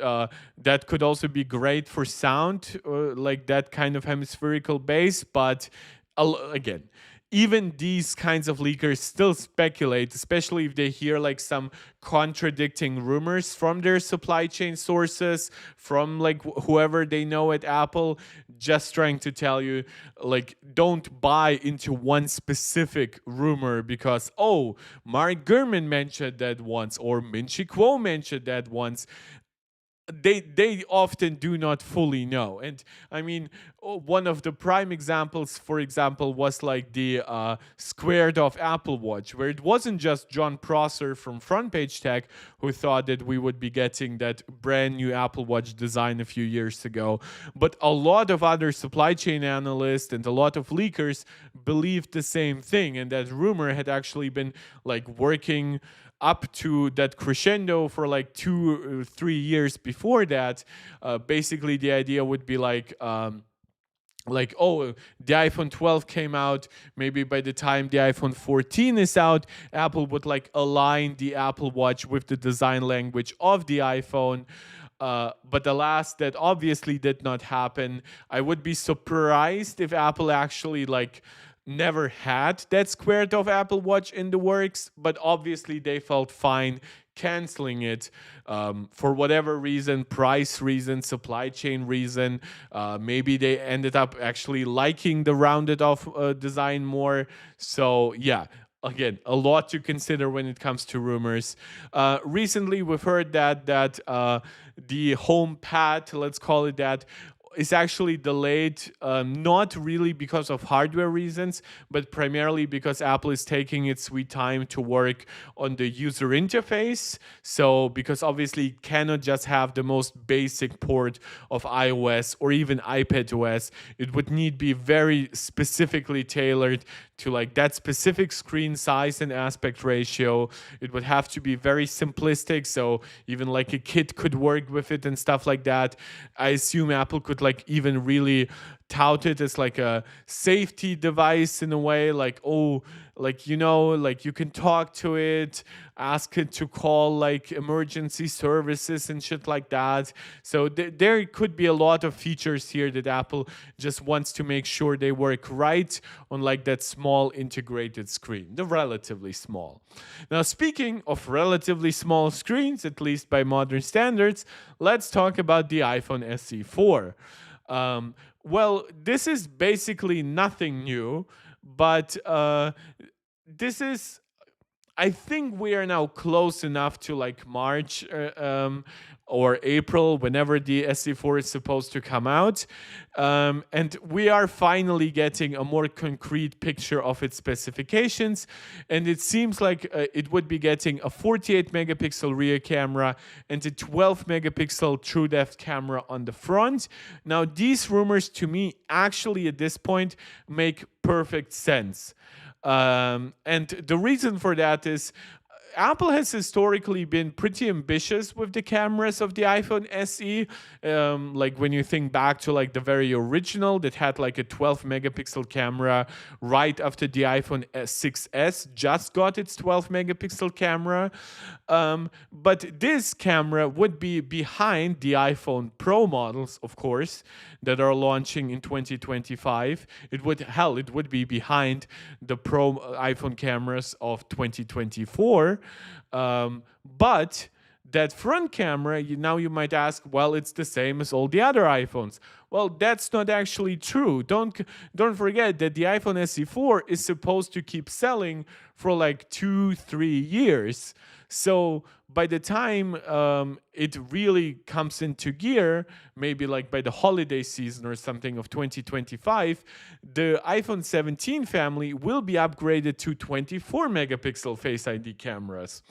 that could also be great for sound, like that kind of hemispherical base. But again, even these kinds of leakers still speculate, especially if they hear like some contradicting rumors from their supply chain sources, from like whoever they know at Apple, just trying to tell you, like, don't buy into one specific rumor because, oh, Mark Gurman mentioned that once, or Min-Chi Kuo mentioned that once. They often do not fully know. And I mean, one of the prime examples, for example, was like the squared off Apple Watch, where it wasn't just John Prosser from Front Page Tech who thought that we would be getting that brand new Apple Watch design a few years ago, but a lot of other supply chain analysts and a lot of leakers believed the same thing, and that rumor had actually been like working up to that crescendo for like 2 or 3 years before that. Basically, the idea would be like, oh, the iPhone 12 came out. Maybe by the time the iPhone 14 is out, Apple would like align the Apple Watch with the design language of the iPhone. But alas, that obviously did not happen. I would be surprised if Apple actually like never had that squared off Apple Watch in the works, but obviously they felt fine canceling it for whatever reason, price reason, supply chain reason. Maybe they ended up actually liking the rounded off design more. So yeah, again, a lot to consider when it comes to rumors. Recently, we've heard that the HomePod, let's call it that, is actually delayed, not really because of hardware reasons, but primarily because Apple is taking its sweet time to work on the user interface. So, because obviously it cannot just have the most basic port of iOS or even iPadOS, it would need be very specifically tailored to like that specific screen size and aspect ratio. It would have to be very simplistic, so even like a kid could work with it and stuff like that. I assume Apple could like even really tout it as like a safety device in a way, like, oh, like, like you can talk to it, ask it to call like emergency services and shit like that. So there could be a lot of features here that Apple just wants to make sure they work right on like that small integrated screen, the relatively small. Now, speaking of relatively small screens, at least by modern standards, let's talk about the iPhone SE4. Well, this is basically nothing new, but this is, I think we are now close enough to like March or April, whenever the SE4 is supposed to come out. And we are finally getting a more concrete picture of its specifications. And it seems like it would be getting a 48 megapixel rear camera and a 12 megapixel true depth camera on the front. Now, these rumors to me actually at this point make perfect sense. And the reason for that is Apple has historically been pretty ambitious with the cameras of the iPhone SE. Like when you think back to like the very original that had like a 12 megapixel camera right after the iPhone 6S just got its 12 megapixel camera. But this camera would be behind the iPhone Pro models, of course, that are launching in 2025. It would be behind the Pro iPhone cameras of 2024. But that front camera, now you might ask, well, it's the same as all the other iPhones. Well, that's not actually true. Don't forget that the iPhone SE4 is supposed to keep selling for like 2-3 years. So by the time it really comes into gear, maybe like by the holiday season or something of 2025, the iPhone 17 family will be upgraded to 24 megapixel Face ID cameras.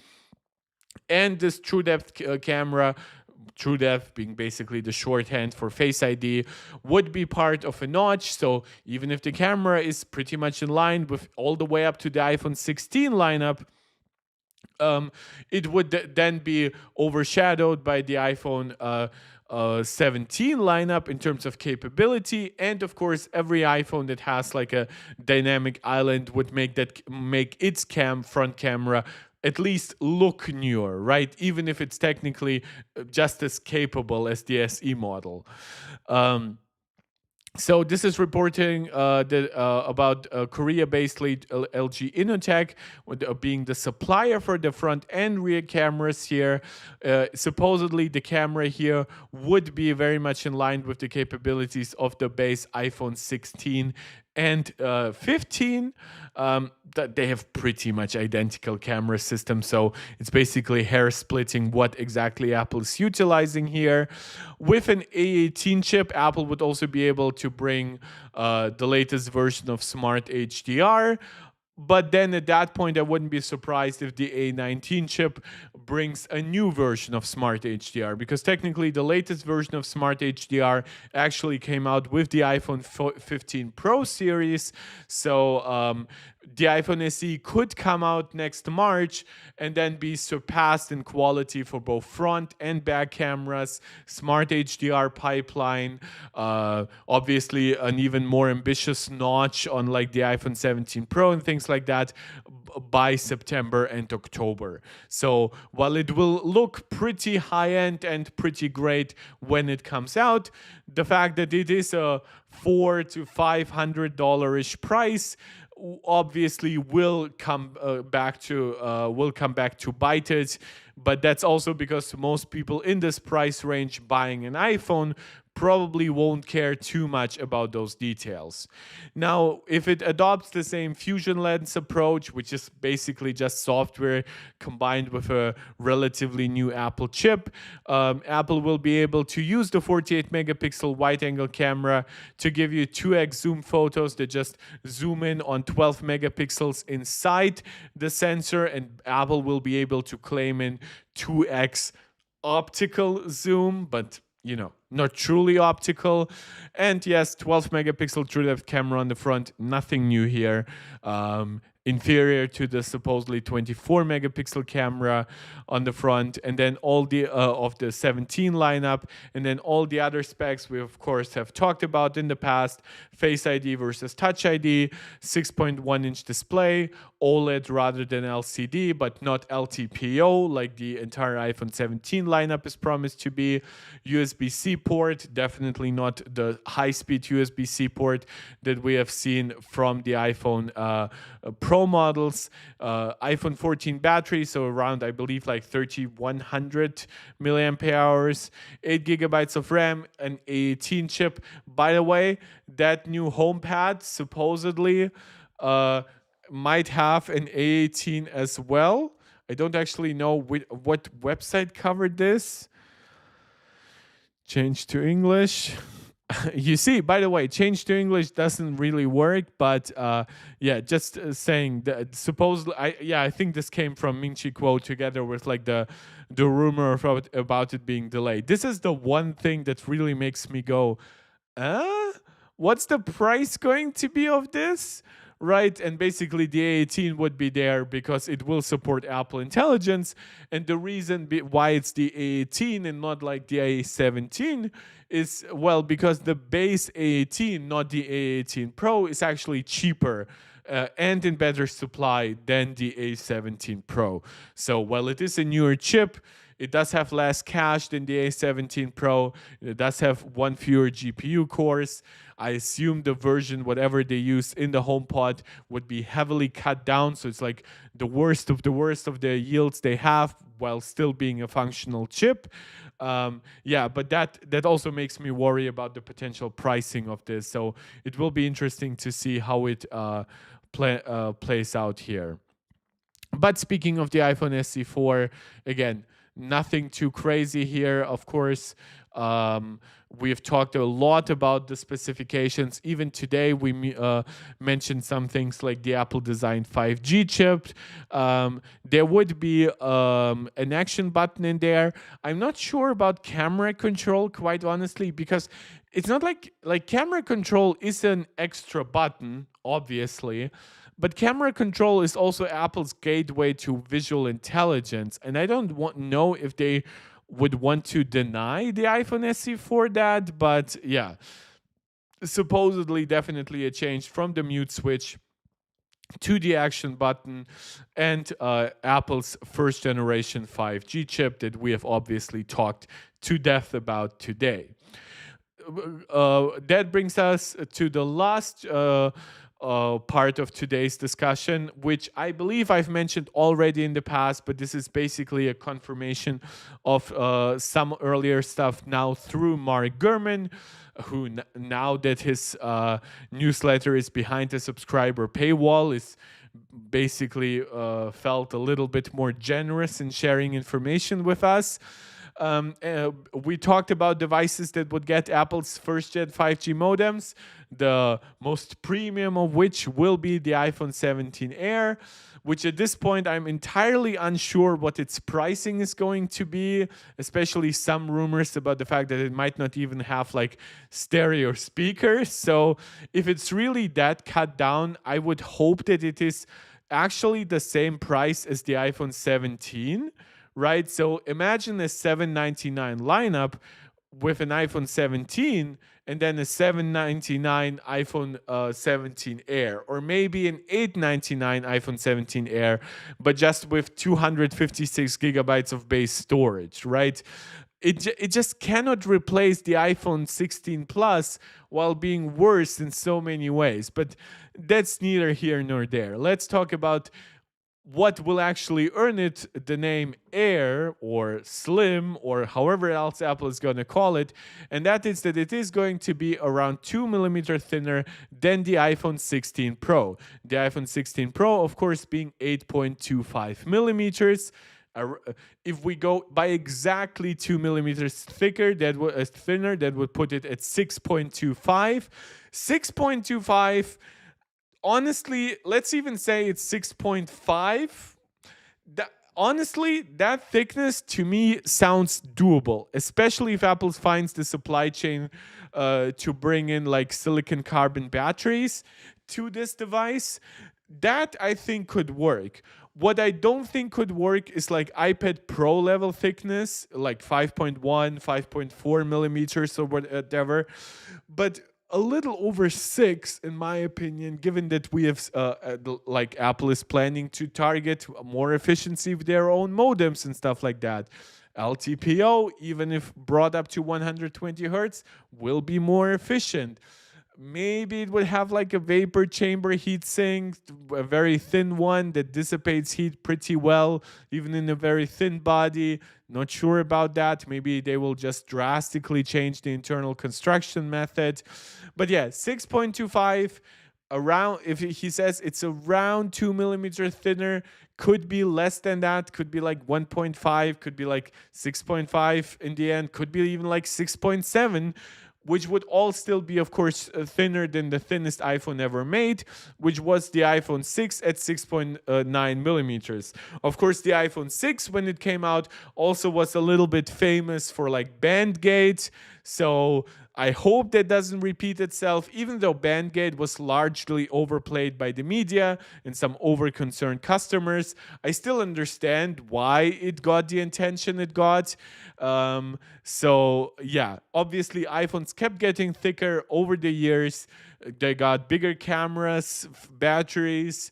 And this true depth camera, true depth being basically the shorthand for Face ID, would be part of a notch. So even if the camera is pretty much in line with all the way up to the iPhone 16 lineup, it would then be overshadowed by the iPhone 17 lineup in terms of capability. And of course, every iPhone that has like a dynamic island would make its front camera at least look newer, right? Even if it's technically just as capable as the SE model. So this is reporting about Korea-based LG Innotek being the supplier for the front and rear cameras here. Supposedly, the camera here would be very much in line with the capabilities of the base iPhone 16 and 15. They have pretty much identical camera systems, so it's basically hair splitting what exactly Apple is utilizing here. With an A18 chip, Apple would also be able to bring the latest version of Smart HDR. But then at that point, I wouldn't be surprised if the A19 chip brings a new version of Smart HDR, because technically the latest version of Smart HDR actually came out with the iPhone 15 Pro series. So the iPhone SE could come out next March and then be surpassed in quality for both front and back cameras, Smart HDR pipeline, obviously an even more ambitious notch on like the iPhone 17 Pro and things like that by September and October. So while it will look pretty high-end and pretty great when it comes out, the fact that it is a $400 to $500-ish price obviously will come back to bite it. But that's also because most people in this price range buying an iPhone probably won't care too much about those details. Now, if it adopts the same Fusion Lens approach, which is basically just software combined with a relatively new Apple chip, Apple will be able to use the 48 megapixel wide-angle camera to give you 2x zoom photos that just zoom in on 12 megapixels inside the sensor, and Apple will be able to claim in 2x optical zoom, but not truly optical. And yes, 12 megapixel true depth camera on the front, nothing new here. inferior to the supposedly 24 megapixel camera on the front, and then all the of the 17 lineup, and then all the other specs we of course have talked about in the past: Face ID versus Touch ID, 6.1-inch display, OLED rather than LCD, but not LTPO like the entire iPhone 17 lineup is promised to be, USB-C port, definitely not the high-speed USB-C port that we have seen from the iPhone Pro models, iPhone 14 battery, so around, I believe, like 3100 milliampere hours, 8 gigabytes of RAM, an A18 chip. By the way, that new HomePod supposedly might have an A18 as well. I don't actually know what website covered this. Change to English. You see, by the way, change to English doesn't really work, but yeah, just saying that supposedly, I think this came from Ming-Chi Kuo together with like the rumor about it being delayed. This is the one thing that really makes me go, what's the price going to be of this? Right, and basically the A18 would be there because it will support Apple Intelligence, and the reason why it's the A18 and not like the A17 is, well, because the base A18, not the A18 Pro, is actually cheaper and in better supply than the A17 Pro. So while it is a newer chip, it does have less cache than the A17 Pro. It does have one fewer GPU cores. I assume the version, whatever they use in the HomePod, would be heavily cut down. So it's like the worst of the yields they have while still being a functional chip. Yeah, but that also makes me worry about the potential pricing of this. So it will be interesting to see how it plays out here. But speaking of the iPhone SE4, again, nothing too crazy here, of course. We've talked a lot about the specifications. Even today, we mentioned some things like the Apple designed 5G chip. There would be an action button in there. I'm not sure about camera control, quite honestly, because it's not like camera control is an extra button, obviously. But camera control is also Apple's gateway to visual intelligence. And I don't know if they would want to deny the iPhone SE4 that. But yeah, supposedly definitely a change from the mute switch to the action button, and Apple's first generation 5G chip that we have obviously talked to death about today. That brings us to the last part of today's discussion, which I believe I've mentioned already in the past, but this is basically a confirmation of some earlier stuff now through Mark Gurman, who now that his newsletter is behind the subscriber paywall, is basically felt a little bit more generous in sharing information with us. We talked about devices that would get Apple's first-gen 5G modems, the most premium of which will be the iPhone 17 Air, which at this point I'm entirely unsure what its pricing is going to be, especially some rumors about the fact that it might not even have like stereo speakers. So if it's really that cut down, I would hope that it is actually the same price as the iPhone 17. Right, so imagine a $799 lineup with an iPhone 17 and then a $799 iPhone 17 Air, or maybe an $899 iPhone 17 Air, but just with 256 gigabytes of base storage, right? It just cannot replace the iPhone 16 Plus while being worse in so many ways. But that's neither here nor there. Let's talk about what will actually earn it the name Air or Slim or however else Apple is going to call it, and that is that it is going to be around 2 millimeters thinner than the iPhone 16 Pro. The iPhone 16 Pro, of course, being 8.25 millimeters. If we go by exactly 2 millimeters thicker, thinner, that would put it at 6.25. 6.25. Honestly, let's even say it's 6.5. Honestly, that thickness to me sounds doable, especially if Apple finds the supply chain to bring in like silicon carbon batteries to this device. that I think could work. What I don't think could work is like iPad Pro level thickness, like 5.1, 5.4 millimeters or whatever. But a little over 6, in my opinion, given that we have, like Apple is planning to target more efficiency with their own modems and stuff like that. LTPO, even if brought up to 120 hertz, will be more efficient. Maybe it would have like a vapor chamber heat sink, a very thin one that dissipates heat pretty well, even in a very thin body. Not sure about that. Maybe they will just drastically change the internal construction method. But yeah, 6.25 around, if he says it's around 2 millimeters thinner, could be less than that, could be like 1.5, could be like 6.5 in the end, could be even like 6.7, which would all still be, of course, thinner than the thinnest iPhone ever made, which was the iPhone 6 at 6.9 millimeters. Of course, the iPhone 6, when it came out, also was a little bit famous for like bandgate. So I hope that doesn't repeat itself, even though bandgate was largely overplayed by the media and some over-concerned customers. I still understand why it got the attention it got. So yeah, obviously iPhones kept getting thicker over the years. They got bigger cameras, batteries.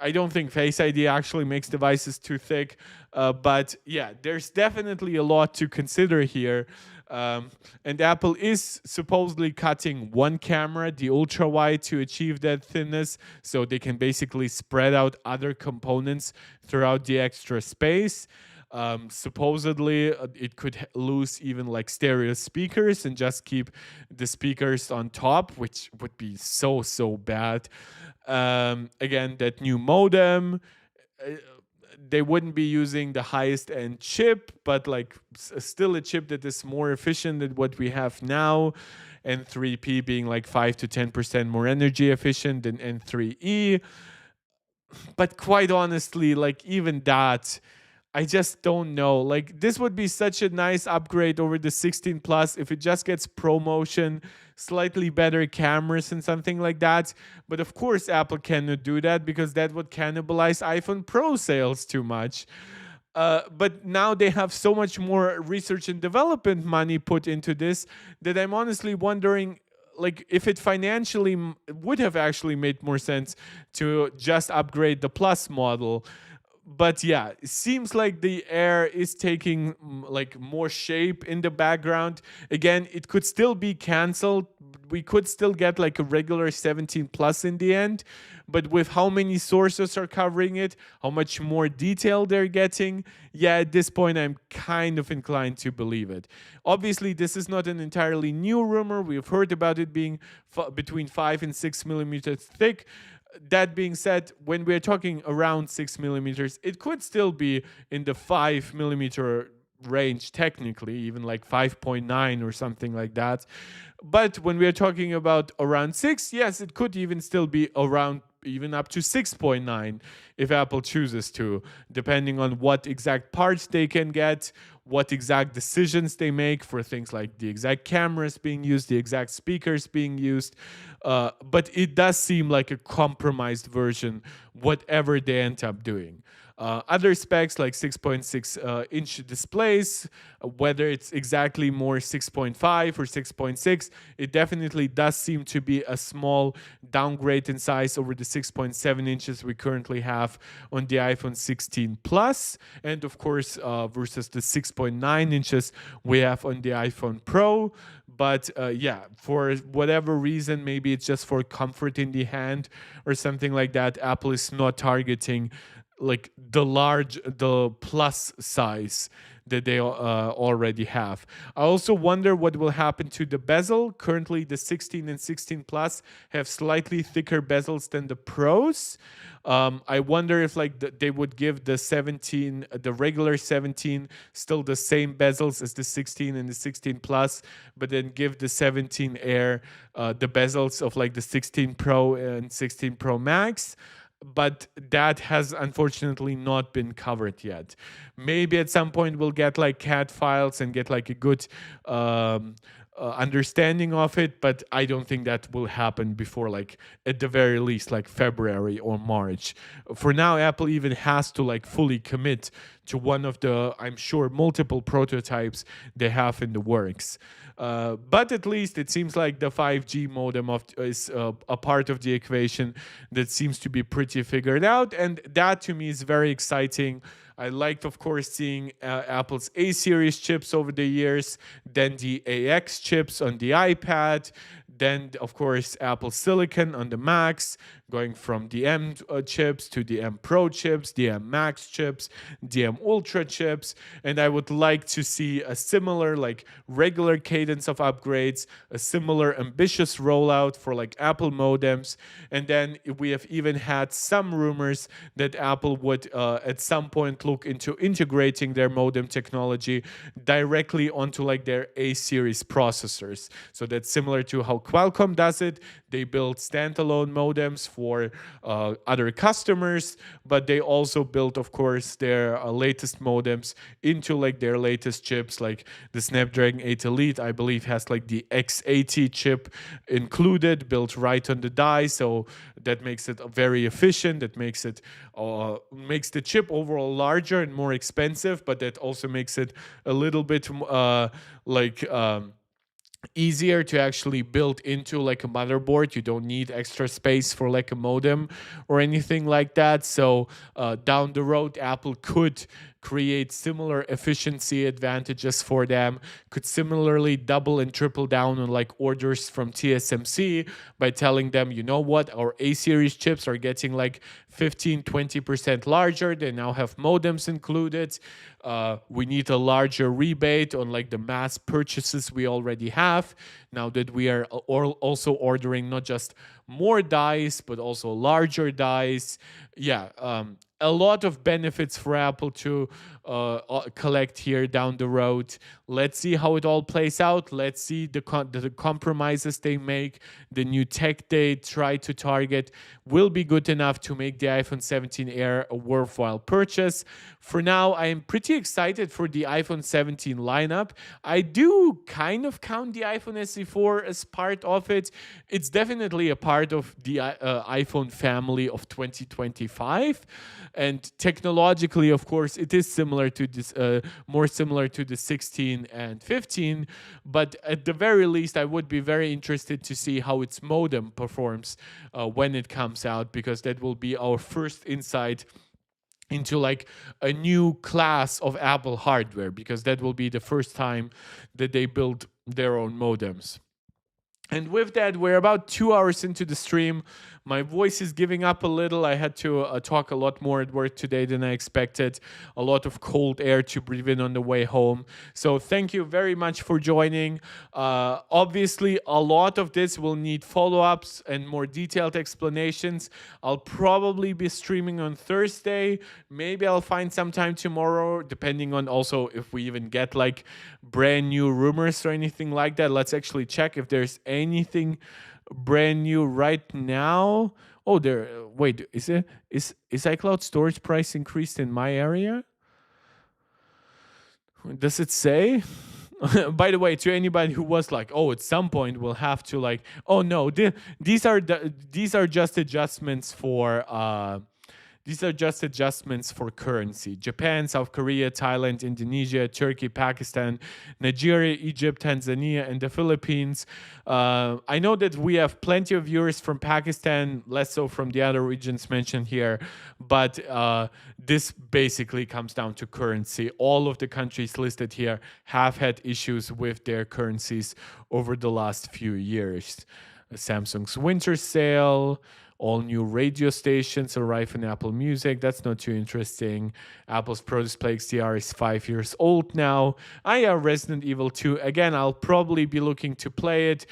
I don't think Face ID actually makes devices too thick. But yeah, there's definitely a lot to consider here. And Apple is supposedly cutting one camera, the ultra wide, to achieve that thinness, so they can basically spread out other components throughout the extra space. Supposedly, it could lose even like stereo speakers and just keep the speakers on top, which would be so bad. Again, that new modem. They wouldn't be using the highest end chip, but like still a chip that is more efficient than what we have now. N3P being like 5 to 10% more energy efficient than N3E. But quite honestly, like even that, I just don't know. Like this would be such a nice upgrade over the 16 Plus if it just gets ProMotion, slightly better cameras and something like that. But of course, Apple cannot do that because that would cannibalize iPhone Pro sales too much. But now they have so much more research and development money put into this that I'm honestly wondering, like, if it financially would have actually made more sense to just upgrade the Plus model. But yeah, it seems like the Air is taking like more shape in the background. Again, it could still be canceled. We could still get like a regular 17 Plus in the end. But with how many sources are covering it, how much more detail they're getting, yeah, at this point, I'm kind of inclined to believe it. Obviously, this is not an entirely new rumor. We've heard about it being between 5 and 6 millimeters thick. That being said, when we're talking around 6 millimeters, it could still be in the 5 millimeter range, technically, even like 5.9 or something like that. But when we're talking about around 6, yes, it could even still be around even up to 6.9 if Apple chooses to, depending on what exact parts they can get, what exact decisions they make for things like the exact cameras being used, the exact speakers being used. But it does seem like a compromised version, whatever they end up doing. Other specs like 6.6 inch displays, whether it's exactly more 6.5 or 6.6, it definitely does seem to be a small downgrade in size over the 6.7 inches we currently have on the iPhone 16 Plus, and of course versus the 6.9 inches we have on the iPhone Pro. But yeah, for whatever reason, maybe it's just for comfort in the hand or something like that, Apple is not targeting like the plus size that they already have. I also wonder what will happen to the bezel. Currently, the 16 and 16 Plus have slightly thicker bezels than the Pros. I wonder if like they would give the 17, the regular 17, still the same bezels as the 16 and the 16 Plus, but then give the 17 Air the bezels of like the 16 Pro and 16 Pro Max. But that has unfortunately not been covered yet. Maybe at some point we'll get like CAD files and get like a good understanding of it, but I don't think that will happen before, like, at the very least, like February or March. For now, Apple even has to like fully commit to one of the, I'm sure, multiple prototypes they have in the works. But at least it seems like the 5G modem is a part of the equation that seems to be pretty figured out, and that to me is very exciting. I liked, of course, seeing Apple's A series chips over the years, then the AX chips on the iPad, then, of course, Apple Silicon on the Macs, going from the M chips to the M Pro chips, the M Max chips, the M Ultra chips. And I would like to see a similar, like, regular cadence of upgrades, a similar ambitious rollout for, like, Apple modems. And then we have even had some rumors that Apple would, at some point, look into integrating their modem technology directly onto, like, their A series processors. So that's similar to how Qualcomm does it. They build standalone modems for other customers, but they also built, of course, their latest modems into like their latest chips, like the Snapdragon 8 Elite, I believe, has like the X80 chip included, built right on the die. So that makes it very efficient. That makes it makes the chip overall larger and more expensive, but that also makes it a little bit like. Easier to actually build into like a motherboard. You don't need extra space for like a modem or anything like that. So down the road, Apple could create similar efficiency advantages for them, could similarly double and triple down on like orders from TSMC by telling them, you know what, our A series chips are getting like 15-20% larger. They now have modems included. We need a larger rebate on like the mass purchases we already have, now that we are also ordering not just more dies but also larger dies. Yeah, a lot of benefits for Apple to collect here down the road. Let's see how it all plays out. Let's see the compromises they make. The new tech they try to target will be good enough to make the iPhone 17 Air a worthwhile purchase. For now, I am pretty excited for the iPhone 17 lineup. I do kind of count the iPhone SE4 as part of it. It's definitely a part of the iPhone family of 2025. And technologically, of course, it is similar to this, more similar to the 16 and 15. But at the very least, I would be very interested to see how its modem performs when it comes out, because that will be our first insight into like a new class of Apple hardware, because that will be the first time that they build their own modems. And with that, we're about 2 hours into the stream. My voice is giving up a little. I had to talk a lot more at work today than I expected. A lot of cold air to breathe in on the way home. So thank you very much for joining. Obviously, a lot of this will need follow-ups and more detailed explanations. I'll probably be streaming on Thursday. Maybe I'll find some time tomorrow, depending on also if we even get like brand new rumors or anything like that. Let's actually check if there's anything brand new right now. Oh, there. Wait, is iCloud storage price increased in my area? Does it say? By the way, to anybody who was like, oh, at some point we'll have to like, oh no, these are just adjustments for. These are just adjustments for currency. Japan, South Korea, Thailand, Indonesia, Turkey, Pakistan, Nigeria, Egypt, Tanzania, and the Philippines. I know that we have plenty of viewers from Pakistan, less so from the other regions mentioned here, but this basically comes down to currency. All of the countries listed here have had issues with their currencies over the last few years. Samsung's winter sale. All new radio stations arrive in Apple Music. That's not too interesting. Apple's Pro Display XDR is 5 years old now. I have Resident Evil 2. Again, I'll probably be looking to play it.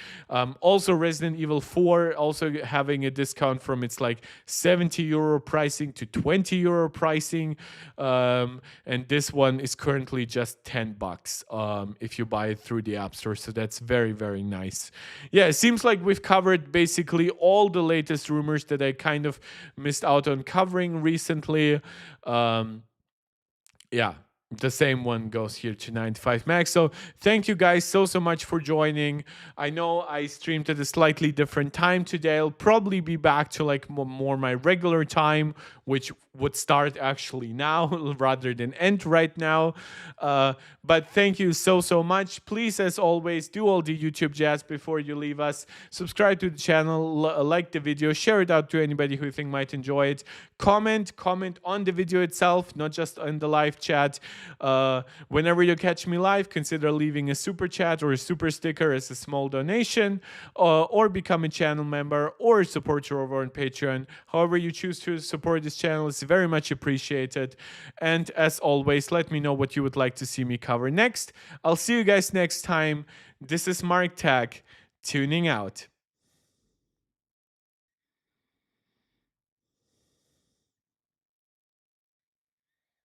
Also, Resident Evil 4 also having a discount from its like 70 euro pricing to 20 euro pricing. And this one is currently just 10 bucks if you buy it through the App Store. So that's very, very nice. Yeah, it seems like we've covered basically all the latest rumors that I kind of missed out on covering recently. Yeah. The same one goes here to 95 max. So thank you guys so much for joining. I know I streamed at a slightly different time today. I'll probably be back to like more my regular time, which would start actually now rather than end right now. But thank you so much. Please, as always, do all the YouTube jazz before you leave us. Subscribe to the channel, like the video, share it out to anybody who you think might enjoy it. Comment on the video itself, not just in the live chat. Whenever you catch me live, consider leaving a super chat or a super sticker as a small donation, or become a channel member or a supporter over on Patreon. However you choose to support this channel is very much appreciated. And as always, let me know what you would like to see me cover next. I'll see you guys next time. This is Mark Tech, tuning out.